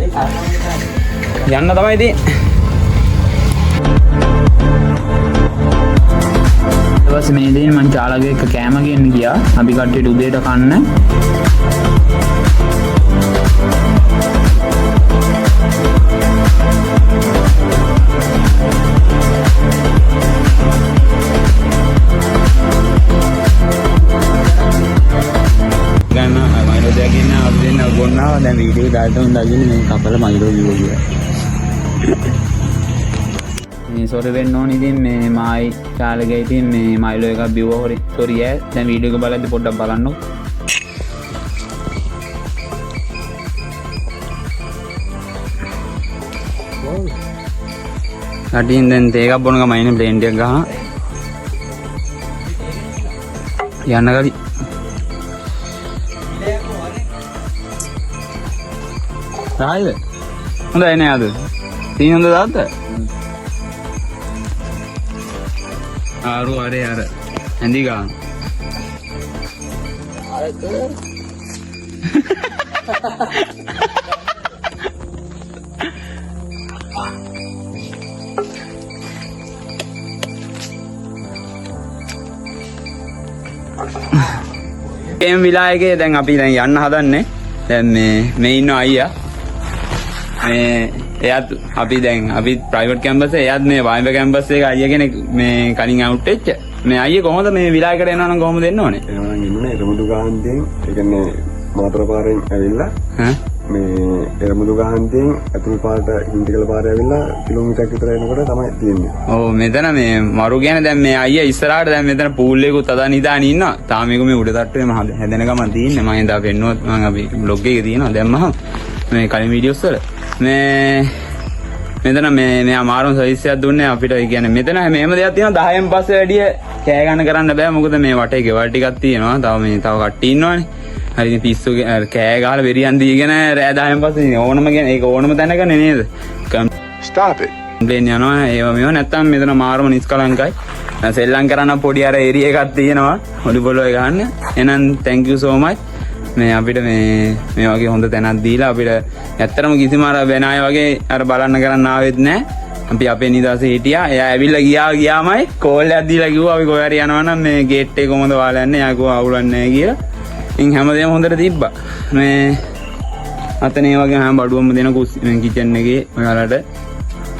[SPEAKER 1] යන්න තමයි තියෙන්නේ. ඊට පස්සේ මේ දෙන්නේ මං චාලගේ එක කෑම ගෙන්න ගියා. අපි කට්ටියට උදේට කන්න. දැන් වීඩියෝ දාලා උන්දාගෙන මේ කපල මයිලෝ වීඩියෝ කියලා. මේ සොර වෙන්න ඕනේ ඉතින් මේ මායි චාලගේ ඉතින් මේ මයිලෝ එකක් බිව්වා හොරි සෝරි ඈ. දැන් වීඩියෝ එක බලද්දි පොඩ්ඩක් බලන්නකො. කටින් දැන් තේ එකක් බොන ගමන් ඉන්නේ ප්ලේන් ටිකක් ගහන. යන්න ගලි. Right. Hondai ne adu. Seen honda datta? Aru are are. Handi gaan. කේම් විලායකේ දැන් අපි දැන් යන්න හදන්නේ. දැන් මේ ඉන්න අයියා මේ එයාත් අපි දැන් අපි ප්‍රයිවට් කැම්පස් එකේ එයාත් මේ වයිඹ කැම්පස් එකේ අයියා කෙනෙක් මේ කලින් අවුට් වෙච්ච. මේ අයියේ කොහොමද මේ විලායකට එනවා නම් කොහොමද එන්න ඕනේ?
[SPEAKER 5] එනවා නම් ඉන්නේ එරමුදු ගාහන්තියෙන් ඒ කියන්නේ මාතර පාරෙන් ඇවිල්ලා
[SPEAKER 1] ඈ
[SPEAKER 5] මේ එරමුදු ගාහන්තියෙන් අතුල් පාරට හින්දිකල පාරේ ඇවිල්ලා කිලෝමීටරයක් විතර එනකොට තමයි තියෙන්නේ.
[SPEAKER 1] ඔව් මෙතන මේ මරු කියන්නේ දැන් මේ අයියා ඉස්සරහට දැන් මෙතන පූල් එකකුත් අදාන ඉදාන ඉන්නවා. තාම මේක මේ උඩ තට්ටුවේම හැදෙන ගමන් තියෙන්නේ. මම එදා පෙන්නුවත් මම අපි බ්ලොග් එකේ තියෙනවා දැම්මහම මේ කලින් වීඩියෝස් වල මේ මෙතන මේ අමාරුම සර්විස් එකක් දුන්නේ අපිට. ඒ කියන්නේ මෙතන මේම දෙයක් තියෙනවා 10න් පස්සේ වැඩිය කෑ ගන්න කරන්න බෑ. මොකද මේ වටේ ගෙවල් ටිකක් තියෙනවා. තව කට්ටිය ඉන්නවනේ. හරි පිස්සු කෑ ගහලා වෙරියන් දීගෙන රෑ 10න් පස්සේ ඕනම කියන්නේ ඒක ඕනම තැනකනේ නේද?
[SPEAKER 5] Stop it.
[SPEAKER 1] කම්ප්ලේන් යනවා ඒව මේව නැත්තම් මෙතන මාරම නිස්කලංකයි. සෙල්ලම් කරන්න පොඩි අර ඒරියා එකක් තියෙනවා. හොලි බොලෝ එක ගන්න. එහෙනම් thank you so much. මේ අපිට මේ වගේ හොඳ තැනක් දීලා අපිට ඇත්තටම කිසිම අර වෙන අය වගේ අර බලන්න කරන්න ආවෙත් නැහැ. අපි අපේ නිදාසේ හිටියා. එයා ඇවිල්ලා ගියාමයි කෝල් එකක් දීලා කිව්වා අපි කොහේ හරි යනවා නම් මේ ගේට් එක කොහමද වාලා යන්නේ? එයා කිව්වා අවුලක් නැහැ කියලා. ඉතින් හැමදේම හොඳට තිබ්බා. මේ අතන ඒ වගේ හැම බඩුවම දෙන මේ කිචන් එකේ ඔයාලට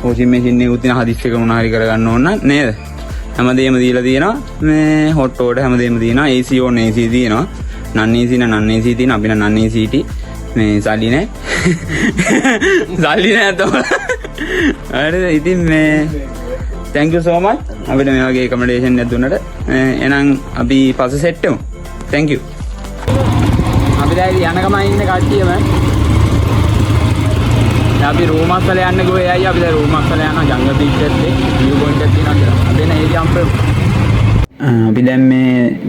[SPEAKER 1] වොෂින් මැෂින් එකකුත් තියෙන හදිස්සියක මොනවා හරි කරගන්න ඕන නම් නේද? හැමදේම දීලා තියෙනවා. මේ හොට් වෝටර් හැමදේම තියෙනවා. AC ඕන AC තියෙනවා. නන් AC නන් AC තියෙනවා. අපි නන් AC ටි මේ සල්ලි නැහැ. සල්ලි නැහැ තෝ. හරිද? ඉතින් මේ thank you so much. අපිට මේ වගේ accommodation එකක් දුන්නට. එහෙනම් අපි පස්සේ සෙට් වෙමු. thank you. අපි දැන් යන ගමන් ඉන්නේ කට්ටියම. අපි රූම් අස්සල යන්න ගියේ අයියා අපි දැන් රූම් අස්සල යනවා ජංගල් බීච් එකේ view point එකක් තියෙනවා කියලා. අපි එන ඒරියා අම්පෙමු. අපි දැන්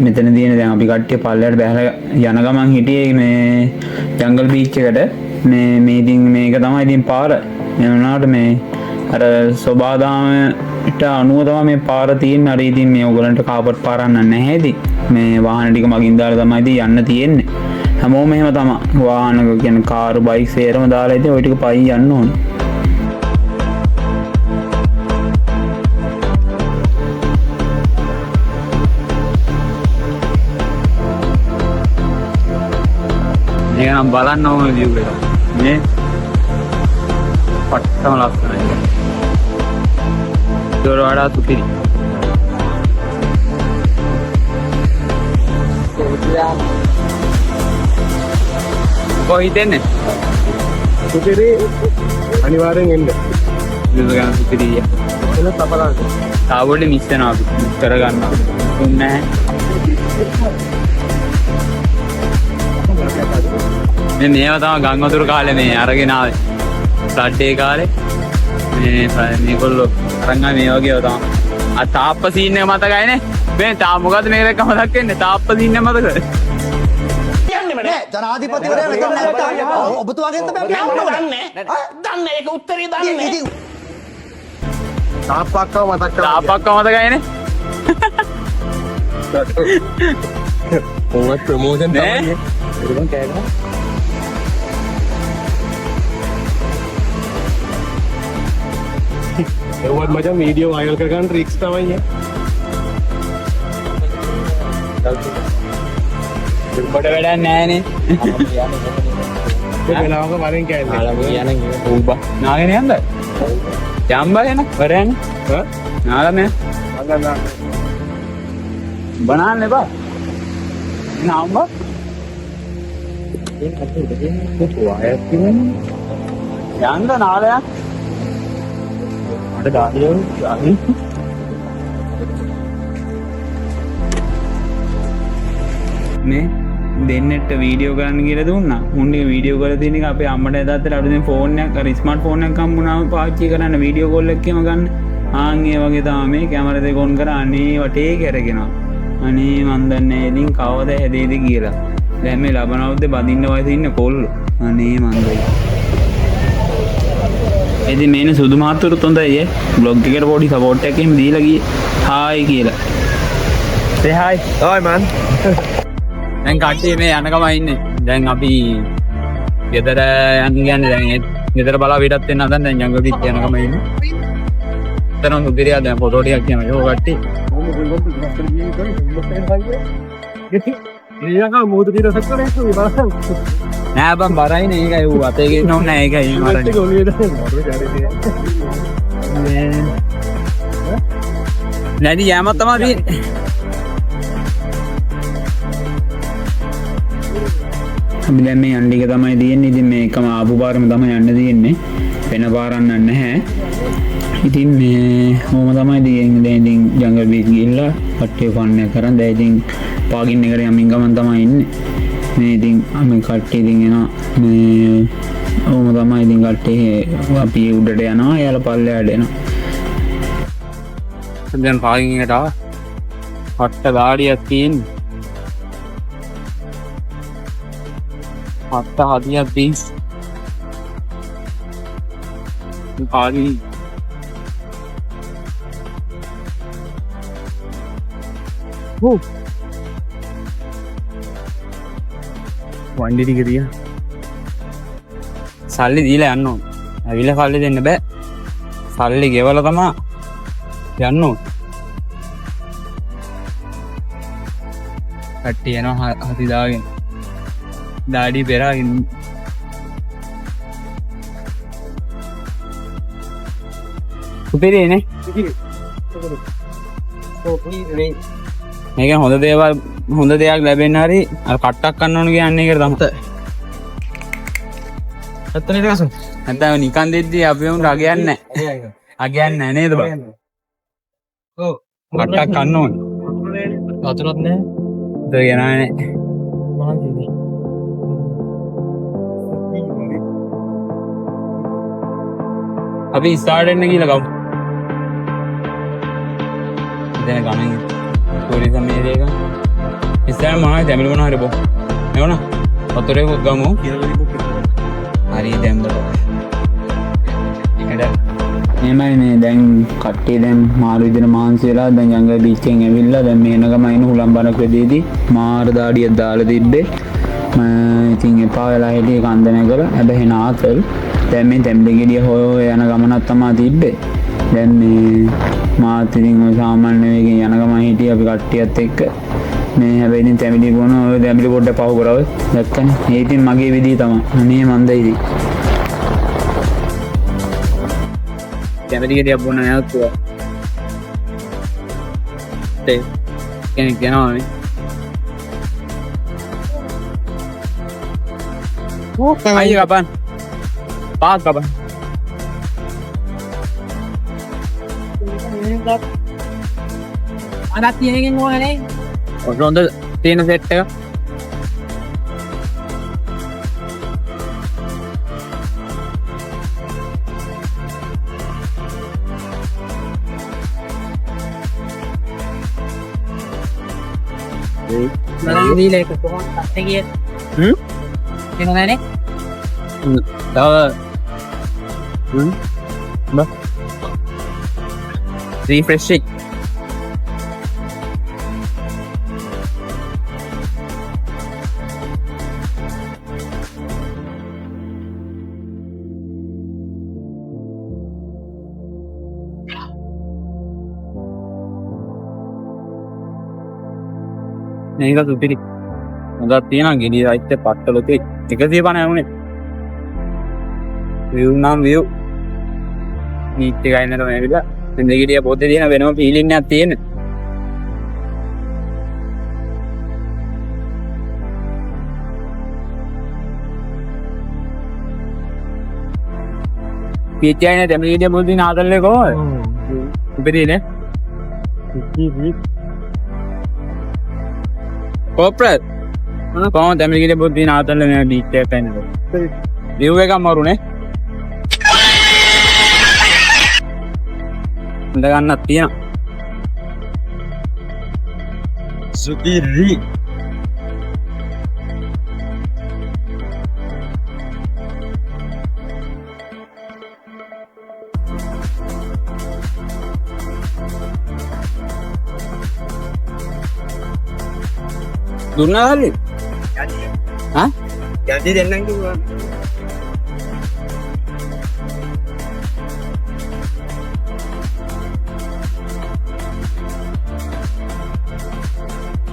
[SPEAKER 1] මෙතන තියෙන දැන් අපි කට්ටිය පල්ලයට බැලලා යන ගමන් හිටියේ මේ ජංගල් බීච් එකට. මේ ඉතින් මේක තමයි ඉතින් පාර. ඒ වුණාට මේ අර සෝබාදාමට අනුව තමයි මේ පාර තියෙන්නේ. හරි ඉතින් මේ ඔයගලන්ට කාපට් පාරක් නැහැ ඉතින්. මේ වාහන ටික මගින් දාලා තමයි ඉතින් යන්න තියෙන්නේ. හැමෝම එහෙම තමයි. වාහන කියන්නේ කාර් බයික් සේරම දාලා ඉතින් ওই ටික පයින් යන්න ඕනේ. මේක නම් බලන්න ඕන view එක. මේ පට්ටම ලස්සනයි. දොර වඩා සුපිරි. කොහොමද ඉන්නේ?
[SPEAKER 2] සුපිරි අනිවාර්යෙන් එන්න.
[SPEAKER 1] විදිහ ගන්න සුපිරිය.
[SPEAKER 2] එන තපලාට.
[SPEAKER 1] තාවොලේ මිස් වෙනවා අපි. මිස් කරගන්නවා. දුන්නේ නැහැ. මේවා තමයි ගම් වතුර කාලේ මේ අරගෙන ආවේ. ෆ්ලඩ් ඒ කාලේ මේගොල්ලෝ අරන් ආවේ මේ වගේව තමයි. ආ තාප්ප සීන් එක මතකයිනේ. මේ තා මොකද්ද මේක දැක්ක මතක් වෙන්නේ? තාප්ප සීන් එක මතකද?
[SPEAKER 6] ජනාධිපතිවරයා මෙතන නැත්තම් ඔබතුමාගෙන් තමයි අපි අහන්නේ. දන්නේ ඒක උත්තරේ දන්නේ.
[SPEAKER 2] තාප්පක්කව මතක් කරලා.
[SPEAKER 1] තාප්පක්ක මතකයිනේ.
[SPEAKER 2] ඕවත් ප්‍රොමෝෂන් තමයි.
[SPEAKER 1] ඉතින් කෑගහනවා.
[SPEAKER 2] ඒවත් මචං වීඩියෝ වයිරල් කරගන්න ට්‍රික්ස් තමයි.
[SPEAKER 1] කොට වැඩක් නැහනේ.
[SPEAKER 2] ඒ වෙලාවක වරෙන් කෑන්නේ.
[SPEAKER 1] උඹ නාගෙන යන්නද? යම්බගෙන වරයන්.
[SPEAKER 2] හා?
[SPEAKER 1] නාගම. බනාන්න එපා. නාම්බ. යන්න නාලයක්. අර ගාලියෝ ගාලි. මේ දෙන්නට වීඩියෝ කරන්න කියලා දුන්නා. මුන්ගේ වීඩියෝ කරලා තියෙන එක අපේ අම්මට එදාට අලුතෙන් ෆෝන් එකක් අර ස්මාර්ට් ෆෝන් එකක් හම්බුනාම පාවිච්චි කරන්න වීඩියෝ කෝල් එකකම ගන්න. ආන් ඒ වගේ තමයි මේ කැමරා දෙක ඔන් කර අනේ වටේ කරගෙනවා. අනේ මන් දන්නේ ඉතින් කවද හැදෙයිද කියලා. දැන් මේ ලබන අවුරුද්දේ බඳින්න වයසේ ඉන්න කොල්ලෝ. අනේ මන් දෙයි. ඉතින් මේන සුදු මාත්තුරුත් හොඳයි ඈ. බ්ලොග් එකට පොඩි සපෝට් එකක් එහෙම දීලා ගියේ. හායි කියලා. say hi.
[SPEAKER 2] Hi man.
[SPEAKER 1] දැන් කට්ටිය මේ යන ගම ඉන්නේ. දැන් අපි ගෙදර යන්න කියන්නේ දැන් ගෙදර බලා පිටත් වෙන්න හදන දැන් ජංගල් බීච් යන ගම ඉන්නේ. එතන සුපිරියා දැන් ෆොටෝ ටිකක් කියනවා. ඒක කට්ටිය.
[SPEAKER 2] ඉතින් මොකද කියලා සක්කරේ ඉන්නේ බලන්න.
[SPEAKER 1] නෑ බං බරයි නේ ඒකයි ඌ අතේ ගෙන්න ඕනේ නෑ ඒකයි මරන්නේ. නැටි යෑමක් තමයි තියෙන්නේ. අපි දැන් මේ යන්න එක තමයි තියෙන්නේ. ඉතින් මේකම ආපු පාරම තමයි යන්න තියෙන්නේ. වෙන පාරක් නැහැ. ඉතින් මේ ඕම තමයි තියෙන්නේ. දැන් ඉතින් ජංගල් බීච් ගිහිල්ලා කට්ටිය ෆන් එක කරන් දැන් ඉතින් පාගින් එකට යමින් ගමන් තමයි ඉන්නේ. මේ ඉතින් අපි කට්ටිය ඉතින් එනවා මේ ඕම තමයි ඉතින් කට්ටිය අපි උඩට යනවා යාල පල්ලෙහාට එනවා. දැන් පාගින් එකට ආවා. හට්ට ගාඩියක් තියෙන්නේ. හත්ත හදියක් බීස්. පාගින් වන්ඩි ටික තියා සල්ලි දීලා යන්න ඕන. ඇවිල්ලා සල්ලි දෙන්න බෑ. සල්ලි ගෙවලා තමයි යන්න ඕන. කට්ටිය යනවා හති දාගෙන. දාඩි පෙරාගෙන. උපේරේනේ. මේක හොඳ දේවල් හොඳ දෙයක් ලැබෙන්න හරි අර කට්ටක් ගන්න ඕන කියන්නේ ඒකට තමයි.
[SPEAKER 2] ඇත්තනේ ඒක අසු.
[SPEAKER 1] නැත්නම් නිකන් දෙද්දී අපි උන් රගයන්නේ නැහැ. අගයන්නේ නැහැ නේද බං?
[SPEAKER 2] ඔව්.
[SPEAKER 1] කට්ටක් ගන්න ඕන.
[SPEAKER 2] වතුරක් නැහැ.
[SPEAKER 1] ඒක යනවානේ.
[SPEAKER 2] මහන්සිනේ.
[SPEAKER 1] අපි ස්ටාර්ට් වෙන්න කියලා ගමු. දැන් ගමන් ටූරිසම් ඒරියා එක. ඉස්සරහ මහා දෙමිල මොනවා හරි බෝ. එවන. වතුරේ ගමු. හරි දැම්බල. එමයි මේ දැන් කට්ටිය දැන් මාරු විදිහට මාන්සි වෙලා දැන් ජංගල් බීච් එකෙන් ඇවිල්ලා දැන් මේ එන ගමයින හුලම්බන ප්‍රදේශයේදී මාර දාඩියක් දාලා තිබ්බේ. ඉතින් එපා වෙලා හිටියේ කන්ද නැගලා. හැබැයි නාතල් දැන් මේ තැම්බිලිගෙඩිය හොය යන ගමනක් තමයි තිබ්බේ. දැන් මේ මාත් ඉතින් ඔය සාමාන්‍ය වේගෙන් යන ගමන් හිටියේ අපි කට්ටියත් එක්ක. මේ හැබැයි ඉතින් තැඹිලි බොන ඔය තැඹිලි පොඩ්ඩක් පහු කරා ඔය දැක්කනේ. ඒ ඉතින් මගේ විදිය තමයි. අනේ මන්දයි ඉතින්. තැඹිලි ගෙඩියක් බොන නැවතුවා. ඒ කෙනෙක් යනවානේ. අයියෝ කපන්. පාත් කපන්.
[SPEAKER 6] අදත් තියෙන එකෙන් ඕනනේ.
[SPEAKER 1] හොඳ තියෙන සෙට් එක.
[SPEAKER 6] මම දීලා එක කොහොමද අත්තේ ගියේ? එනවනේ.
[SPEAKER 1] තව රීෆ්‍රෙෂ් එක. මේක සුපිරි. හොඳක් තියෙනවා ගෙඩිය රයිට් පට්ටල තේ 150 වුණේ. view නම් view. නීට් එකයි නේද මේ විදිහ. මේ ගෙඩිය පොතේ තියෙන වෙනම ෆීලින් එකක් තියෙන. පිටියනේ දෙමළ ගෙඩිය පොතේ නාදල්ලේ කොහොමද? උපරිනේ. Corporate. කොහොමද දෙමළ ගෙඩිය පොතේ නාදල්ලේ මේ බීච් එක පැනලා. view එක අමාරුනේ. හොඳ ගන්නක් තියෙනවා.
[SPEAKER 2] සුපිරි.
[SPEAKER 1] දුන්නා හරි? හා?
[SPEAKER 2] යටි දෙන්නම් කිව්වා.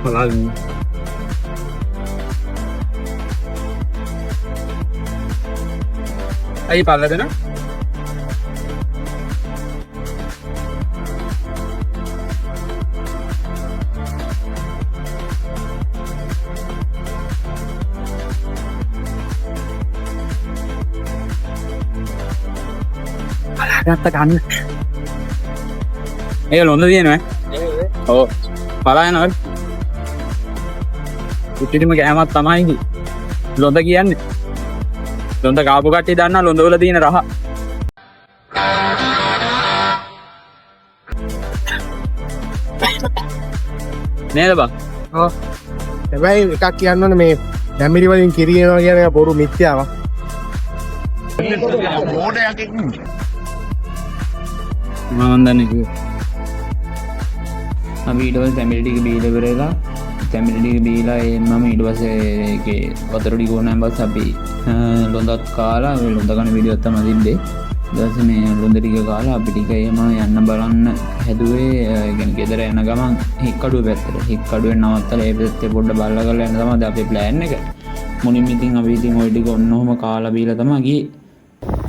[SPEAKER 2] බලන්න. අයි පල්ලදෙන ගත්ත ගන්න ඒ ලොඳ තියෙනවා ඕ පලායනවා උටිටිම කෑමක් තමයි ලොඳ කියන්නේ ලොඳ කාපු කට්ටිය දන්නා ලොඳ වල තියෙන රහ නේද බං
[SPEAKER 7] ඔව් හැබැයි එකක් කියන්න ඕනේ මේ දැමිරි වලින් කිරියනවා කියන එක බොරු මිත්‍යාවක්
[SPEAKER 2] මම දන්නේ කිව්වා
[SPEAKER 1] අපි ඊට පස්සේ තැඹිලි ටික බීලා ඉවරලා තැඹිලි ටික බීලා එන්නම ඊට පස්සේ ඒකේ වතුර ටික ඕනෑම බස් අපි ලොඳක් කාලා ඔය ලොඳ කන වීඩියෝ තමයි තිබ්බේ ඊට පස්සේ මේ ලොඳ ටික කාලා අපි ටික එහෙම යන්න බලන්න හැදුවේ ඒ කියන්නේ ගෙදර යන ගමන් හික්කඩුව පැත්තට හික්කඩුවෙන් නවත්තලා ඒ පැත්තේ පොඩ්ඩ බලලා කරලා යන්න තමයි අපේ ප්ලෑන් එක මුලින්ම ඉතින් අපි ඉතින් ওই ටික ඔන්නෝම කාලා බීලා තමයි ගියේ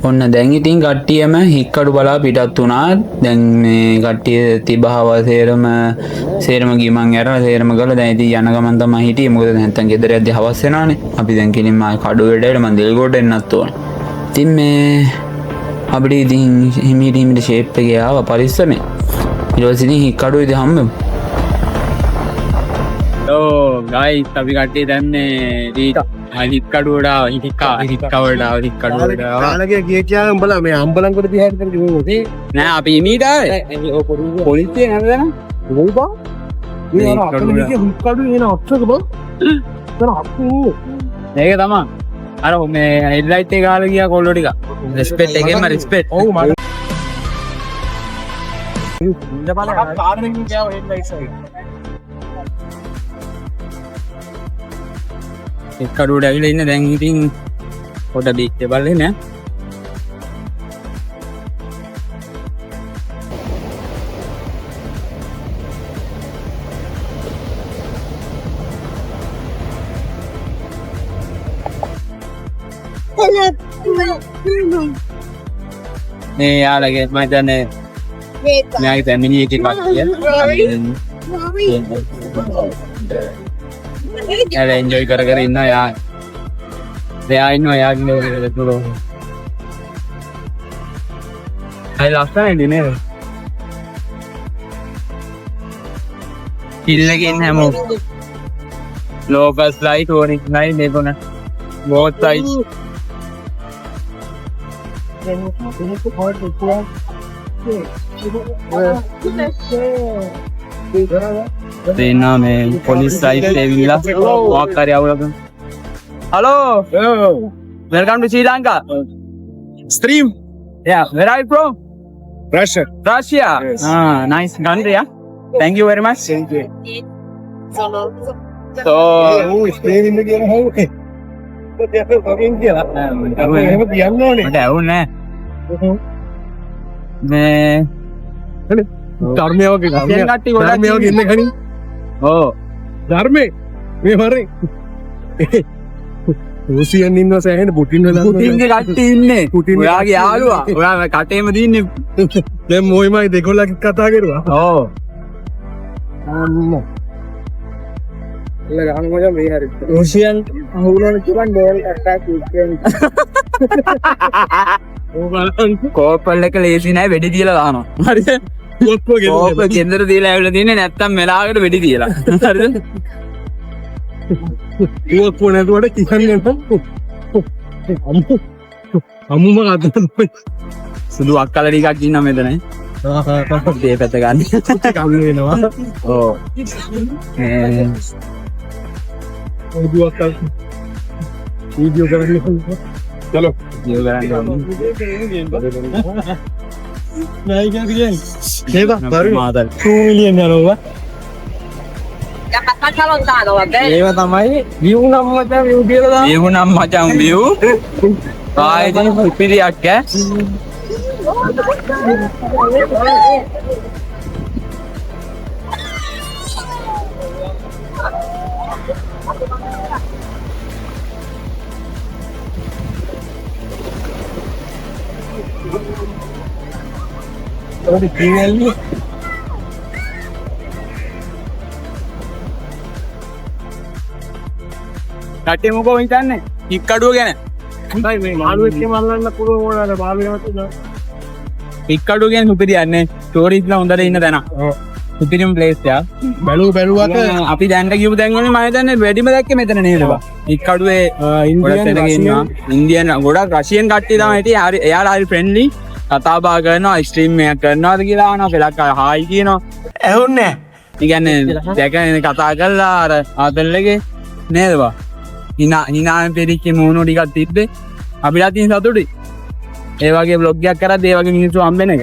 [SPEAKER 1] ඔන්න දැන් ඉතින් කට්ටියම හික්කඩු බලා පිටත් වුණා දැන් මේ කට්ටිය තිබහව සේරම ගිමන් ඇරලා සේරම ගාලා දැන් ඉතින් යන ගමන් තමයි හිටියේ මොකද නැත්තම් ගෙදර යද්දි හවස් වෙනවානේ අපි දැන් කෙලින්ම කඩු වැඩේට මන් දෙල්ගොඩ එන්නත් ඕනේ ඉතින් මේ අපිට ඉතින් හිමීට ෂේප් එකේ ආවා පරිස්සමෙන් ඊට පස්සේ ඉතින් හික්කඩු ඉතින් හම්බෙමු
[SPEAKER 2] ඕ ගයිස් අපි කට්ටිය දැන්නේ හික්කඩුවට හික්කඩුවට
[SPEAKER 7] කාලගේ ගිය කියා උඹලා මේ අම්බලන්කොට දිහාට කරේ
[SPEAKER 2] නෑ අපි ඉමීට ආවේ පොලිසිය නැද්ද
[SPEAKER 7] ඕබා මේ අර අතලගේ හුක්කඩු එන අක්ෂක බං තන අප්පු
[SPEAKER 2] ඒක තමයි අර මේ හෙඩ්ලයිට් එක ගාලා ගියා කොල්ලෝ ටික රෙස්පෙක්ට් එකෙන්ම රෙස්පෙක්ට්
[SPEAKER 7] ඔව් මම ඉන්න බල කාරණෙන් ගියා හෙඩ්ලයිට්ස් එක
[SPEAKER 2] හික්කඩුවට ඇවිල්ලා ඉන්න දැන් ඉතින් පොඩ බීච් එක බලන්නේ නෑ මේ යාළගේ මම දන්නේ මෙයාගේ දැන් මිනිහ එකක් කියලා එන්ජොයි කර කර ඉන්නවා එයා ඉන්නවා යාගේ දුරෝ අය ලස්සනයි නේද ඉල්ලගෙන ඉන්න හැමෝම ලෝකස් ලයිට් ඕනික් නයි මේකන බෝත් සයිඩ් තේනා මේ පොලිස් සයිඩ් එවිලා මොකක් හරි අවුලක් hello welcome to Sri Lanka
[SPEAKER 7] stream
[SPEAKER 2] yeah where are you from
[SPEAKER 7] Russia
[SPEAKER 2] Russia
[SPEAKER 7] Yes.
[SPEAKER 2] Nice country yeah thank you very much so
[SPEAKER 7] oh stream ඉන්න කියන හවුනේ කොහොමද කියලා එහෙම කියන්න ඕනේ
[SPEAKER 2] මට ඇහුන්නේ මේ
[SPEAKER 7] ධර්මය වගේ
[SPEAKER 2] දැන් කට්ටිය ගොඩක්
[SPEAKER 7] ධර්මය වගේ ඉන්න කණි
[SPEAKER 2] ඕ
[SPEAKER 7] ධර්මේ මේ වරේ රුසියන් ඉන්නවා සෑහෙන පුටින් වෙලා
[SPEAKER 2] පුටින්ගේ කට්ටිය ඉන්නේ
[SPEAKER 7] පුටින්
[SPEAKER 2] ඔයාගේ යාළුවා ඔයා කටේම දින්නේ
[SPEAKER 7] දැන් මොයිමයි දෙකොල්ලක් කතා කරුවා
[SPEAKER 2] ඕ
[SPEAKER 7] අම්මෝ එල ගහන මචං මේ හරි රුසියන් අහුනන කිව්වන් ඩෝල් ඇටැක් යුක්‍රේන් ඕගලන්
[SPEAKER 2] කෝපල් එක ලේසි නෑ වෙඩි තියලා දානවා හරිද කෝප ගෙදර තියලා ඇවිල්ලා තින්නේ නැත්තම් මෙලාවකට වෙඩි තියලා හරිද
[SPEAKER 7] ඒක නැතුවට කියන්නේ අම්මුම කතා
[SPEAKER 2] සුදු අක්කල ටිකක් ඉන්නවා මෙතන මේ පැත්ත ගන්න
[SPEAKER 7] කම් වෙනවා
[SPEAKER 2] ඕ
[SPEAKER 7] ඔදුවක් වීඩියෝ කරන්න चलो नहीं क्या किया देखा
[SPEAKER 2] මාතල්
[SPEAKER 7] 2 million යනවා
[SPEAKER 2] ඒව තමයි view නම් මචං view කියලා දාන්න view නම් මචං view ආයෙත් පිරියක් ඈ
[SPEAKER 7] ඔය කීයල්ලි
[SPEAKER 1] කට්ටිය මොකෝ හිතන්නේ ඉක්කඩුව ගැන
[SPEAKER 2] හොඳයි මේ මාළු එක්ක මල්ලන්න පුළුවන් ඕනලා මාළු යවතුනා.
[SPEAKER 1] ඉක්කඩුව ගැන සුපිරියන්නේ ස්ටෝරීස් ලා හොඳට ඉන්න තැන සුපිරිම ප්ලේස් එක
[SPEAKER 2] බැලුවට
[SPEAKER 1] අපි දැන්ට කියපු තැන් වල මම හිතන්නේ වැඩිම දැක්කේ මෙතන නේද බා ඉක්කඩුවේ ඉන්දියන් ගොඩක් රෂියන් කට්ටිය තමයි හිටියේ හරි එයාලා හරි ෆ්‍රෙන්ඩ්ලි කතා බහ කරනවා ස්ට්‍රීම් එකක් කරනවාද කියලා අහනවා පෙලක් හායි කියනවා
[SPEAKER 2] ඇහුන්නේ
[SPEAKER 1] ඒ කියන්නේ දැකගෙන කතා කරලා අර ආතල්ලගේ නේද බා හිනාන් පෙරිච්ච මූණු ටිකක් තිබ්බේ අපිලා තියෙන සතුටුයි ඒ වගේ බ්ලොග් එකක් කරද්දී ඒ වගේ මිනිස්සු හම්බෙන එක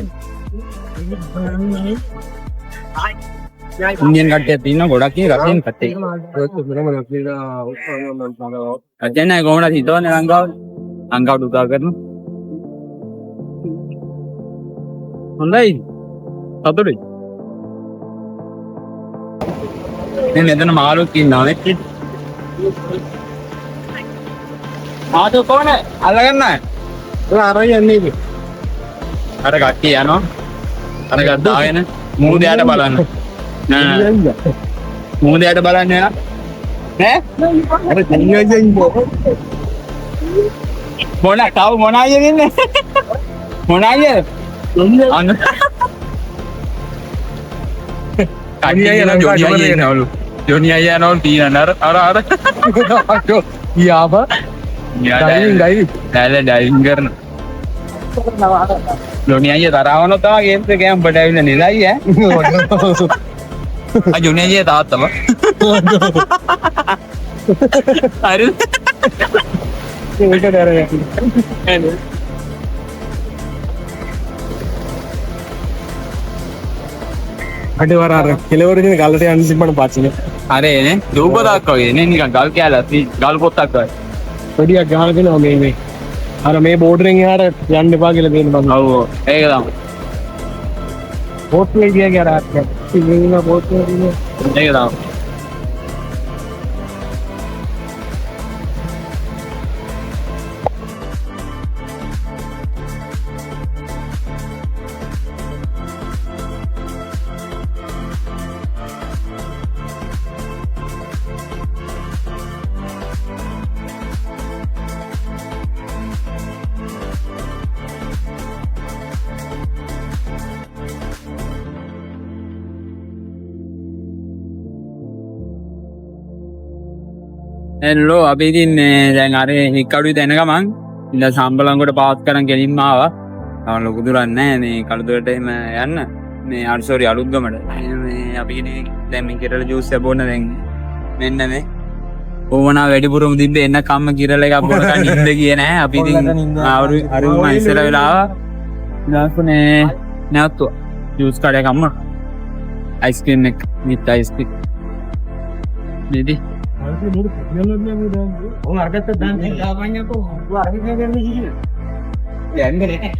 [SPEAKER 1] ඉන්දියන් කට්ටියක් තියෙනවා ගොඩක් ඒ රෂියන් කට්ටිය අජෙන් අය කොහොමද හිතවන්නේ ලංකාවට උදා කරනවා හොඳයි සතුටුයි මේ මෙතන මාළුත් ඉන්නවා නේ ආදු කොහොනේ අල්ලගන්න
[SPEAKER 2] අර යන්නේ
[SPEAKER 1] අර කට්ටිය යනවා අර ගත්තාගෙන මූදයට බලන්න නෑ මූදයට බලන්න යනවා නේ
[SPEAKER 2] අර කණියයෙන්
[SPEAKER 1] මොන කව මොන අයියද ඉන්නේ මොන අයියද අන්න කණිය යන ජොනි අයියා නවලු ජොනි අයියා නවලු තියෙන අර
[SPEAKER 2] යාබ
[SPEAKER 1] ඩයිවිං කරන ජොනි අයියා තරවන තමයි ගේම්ස් එක කැම්පට ඇවිල්ලා නිලයි ඈ ජොනි අයියා තාත්තම හරි
[SPEAKER 2] ඒක දරගෙන අඩවර අර කෙලවරකින් ගල්ලට යන්න තිබ්බන පස්සේ
[SPEAKER 1] අරේ නේ දූපතක් වගේ නේ නිකන් ගල් කැලක් ගල් පොත්තක් වගේ
[SPEAKER 2] පොඩියක් ගහලා දෙනවා මේ අර මේ බෝඩරෙන් එහාට යන්න එපා කියලා දෙන්න මම
[SPEAKER 1] ඔව් ඒක තමයි
[SPEAKER 2] පොට්ටුවේ ගියා අර ඉතින් පොට්ටුවේ ඉන්නේ
[SPEAKER 1] ඒක තමයි එල්ලෝ අපි ඉතින් දැන් අර හික්කඩුවේ දැන ගමන් ඉඳ සම්බලංගොඩ පාස් කරන් ගෙලින්ම ආවා. තාම ලොකු දුරක් නැහැ මේ කළුදරට එහෙම යන්න. මේ අර සෝරි අලුත්ගමට. මේ අපි ඉතින් දැන් මේ කිරල ජූස් එක බොන්න දැන් මෙන්න මේ ඕවනා වැඩිපුරම තිබ්බේ එන්න කම්ම කිරල එකක් බොනකන් ඉන්න ගියේ නැහැ. අපි ඉතින් අරුම ඉස්සර වෙලා ආවා. ඊළඟට නැවතුවා. ජූස් කඩේ කම්ම. අයිස්ක්‍රීම් එක මිත් අයිස්ක්‍රීම්. නේද?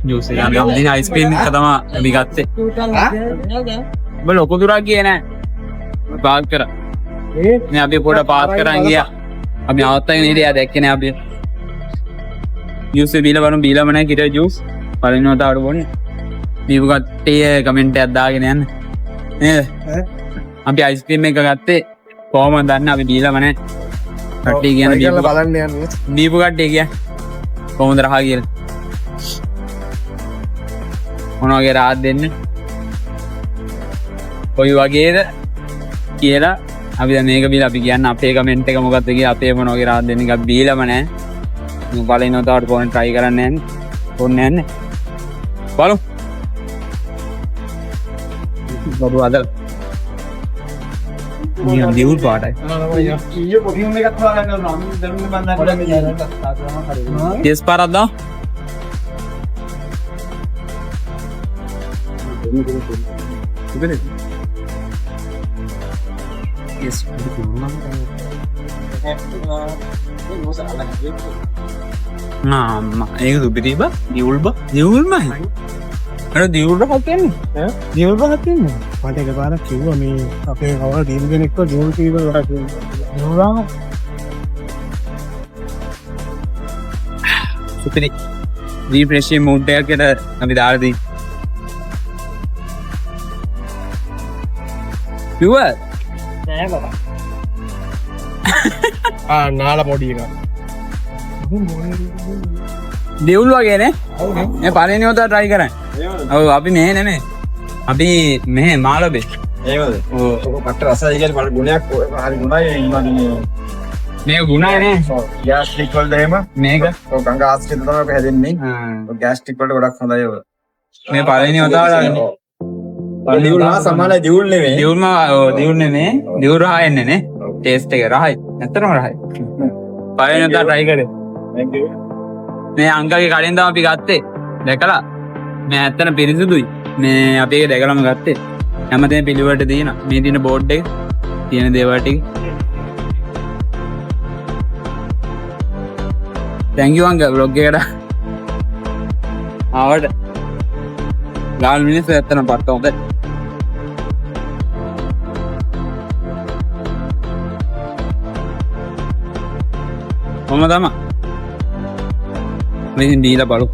[SPEAKER 1] ජූස් එක ගන්න දින අයිස්ක්‍රීම් එක තමයි අපි ගත්තේ. ඔබ ලොකු දුරක් ගියේ නෑ. පාස් කරා. මේ අපි පොඩ පාස් කරන් ගියා. අපි අවත්තගෙන ඉරියා දැක්කේ නෑ අපි. ජූස් එක බීලා බලමු බීලාම නෑ කිරේ ජූස්. පළවෙනි වතාවට බොන්නේ. දීපු කට්ටිය කමෙන්ට් එකක් දාගෙන යන්න. නේද? අපි අයිස්ක්‍රීම් එක ගත්තේ කොහොමද දන්නේ අපි බීලාම නෑ. කට්ටිය කියන බීලා
[SPEAKER 2] බලන්න යන්නේ.
[SPEAKER 1] දීපු කට්ටිය කියන්නේ කොහොමද රහ කියලා. මොන වගේ රාත් දෙන්නේ කොයි වගේද කියලා අපි දැන් මේක බීලා අපි කියන්න අපේ කමෙන්ට් එක මොකක්ද කියලා අපේ මොන වගේ රාත් දෙන්නේ එකක් බීලාම නෑ. මම බලන උදාට ෆෝන් try කරන්න යන්නේ. ෆෝන් යන්නේ. බලමු. බබු අදලා නියම් දියුල් පාටයි. Yes පාරක් දාන්න. Yes. Nah, ඒක දුපිරි බා දියුල් මයි. අර දියුල් රහක් කියන්නේ. දියුල් රහක් කියන්නේ.
[SPEAKER 2] මට එකපාරක් කිව්වා මේ අපේ කවුරු ටීම් කෙනෙක්ව ජෝල් කීවා කියලා.
[SPEAKER 1] සුපිරි. රීෆ්‍රෙෂින් මූඩ් එකකට අපි දාලා දී. Pure?
[SPEAKER 2] නාල පොඩි එක.
[SPEAKER 1] දෙවුල් වගේ නේ? මේ පළවෙනි වතාව try කරන්නේ. ඔව් අපි මෙහෙ නෙමෙයි. අපි මෙහෙ මාළඹේ.
[SPEAKER 3] එහෙමද? ඔව්. කට රසයි කියන්නේ මට ගුණයක් හරි ගුණයි ඉන්නන්නේ.
[SPEAKER 1] මේක ගුණයි නේ.
[SPEAKER 3] ගෑස් ස්ටික් වලට එහෙම
[SPEAKER 1] මේක.
[SPEAKER 3] ඔව් ගංගා ආස්කේත තමයි ඔක හැදෙන්නේ. ඔව් ගෑස් ස්ටික් වලට ගොඩක් හොඳයි ඔය.
[SPEAKER 1] මේ පළවෙනි වතාව දාන්නේ.
[SPEAKER 3] දියුල් හා සමානයි දියුල් නෙමෙයි.
[SPEAKER 1] දියුල් නෙමෙයි. දියුල් රහ එන්නේ නේ. ටේස්ට් එක රහයි. ඇත්තටම රහයි. පළවෙනි වතාව try කරේ.
[SPEAKER 3] Thank you.
[SPEAKER 1] මේ අංකල්ගේ කඩෙන් තමයි අපි ගත්තේ. දැකලා. මේ ඇත්තට පිරිසුදුයි. මේ අපි ඒක දැකලාම ගත්තේ. හැමදේම පිළිවෙලට තියෙනවා. මේ තියෙන බෝඩ් එක තියෙන දේවල් ටික. thank you අංකල් vlog එකට ආවට. ගාල් මිනිස්සු ඇත්තටම පට්ට හොඳයි. කොහොම තමයි මේ දීලා බලු.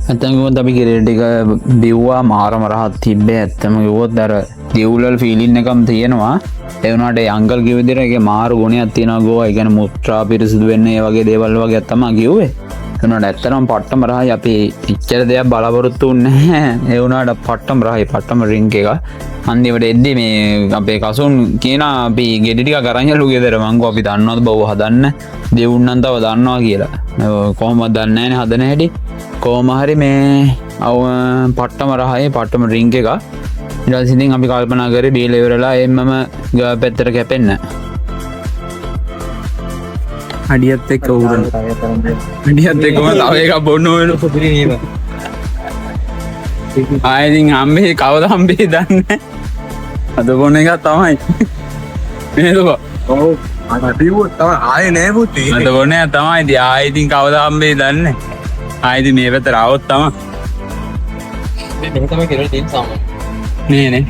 [SPEAKER 1] ඇත්තම කිව්වොත් අපි ගෙරේට ටික බිව්වා මාරම රහත් තිබ්බේ. ඇත්තම කිව්වොත් අර දියුල්වල ෆීලින් එකක් තියෙනවා. ඒ වුණාට ඒ අංකල් කිව්ව විදිහට ඒකේ මාරු ගුණයක් තියෙනවා ගෝවා. ඒ කියන්නේ මුත්‍රා පිරිසිදු වෙන්න ඒ වගේ දේවල් වගේ තමයි කිව්වේ. ඒ වුණාට ඇත්තටම පට්ටම රහයි. අපි ඉච්චර දෙයක් බලාපොරොත්තු වෙන්නේ නැහැ. ඒ වුණාට පට්ටම රහයි. පට්ටම ඩ්‍රින්ක් එක. අන්තිමට එද්දි මේ අපේ කසුන් කියන අපි ගෙඩි ටික අරන් යලු ගෙදර. මං ගෝ අපි දන්නවද බව හදන්න. දෙවුන්නන් තව දන්නවා කියලා. කොහොමද දන්නේ නැහැ නේ හදන හැටි. කොහොම හරි මේ පට්ටම රහයි පට්ටම ඩ්‍රින්ක් එක. ඊට පස්සේ ඉතින් අපි කල්පනා කරේ බීලා ඉවරලා එම්මම පැත්තට කැපෙන්න. අඩියත් එක්ක උරන. අඩියත් එක්කම තව එකක් බොන්න ඕන පුදුරි නේද? ආයෙත් හම්බේ කවදා හම්බේ දන්නේ. අද බොන එක තමයි. නේද බා?
[SPEAKER 3] ඔව්. අද බිව්වොත් තමයි ආයේ නෑ පුතේ.
[SPEAKER 1] අද බොන එක තමයි. ඉතින් ආයෙත් කවදා හම්බේ දන්නේ. ආයෙත් මේ පැත්තට આવොත් තමයි.
[SPEAKER 3] මෙහෙම තමයි කෙරෙල් තියෙන සාමාන්‍ය.
[SPEAKER 1] නේ නේ.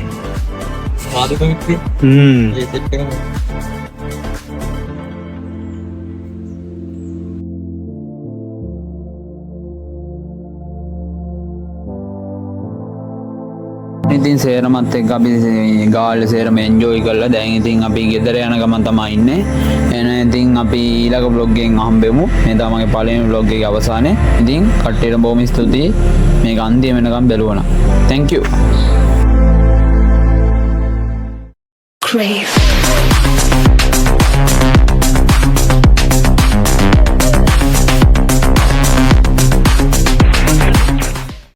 [SPEAKER 3] සාදුක වික්‍රේ. ඒ සෙට් එක.
[SPEAKER 1] ඉතින් සේරමත් එක්ක අපි ගාල්ල සේරම එන්ජොයි කරලා දැන් ඉතින් අපි ගෙදර යන ගමන් තමයි ඉන්නේ. එහෙනම් ඉතින් අපි ඊළඟ vlog එකෙන් හම්බෙමු. මේ තමයි මගේ පළවෙනි vlog එකේ අවසානය. ඉතින් කට්ටියට බොහොම ස්තුතියි මේක අන්තිම වෙනකම් බැලුවා. Thank you.
[SPEAKER 8] Crave.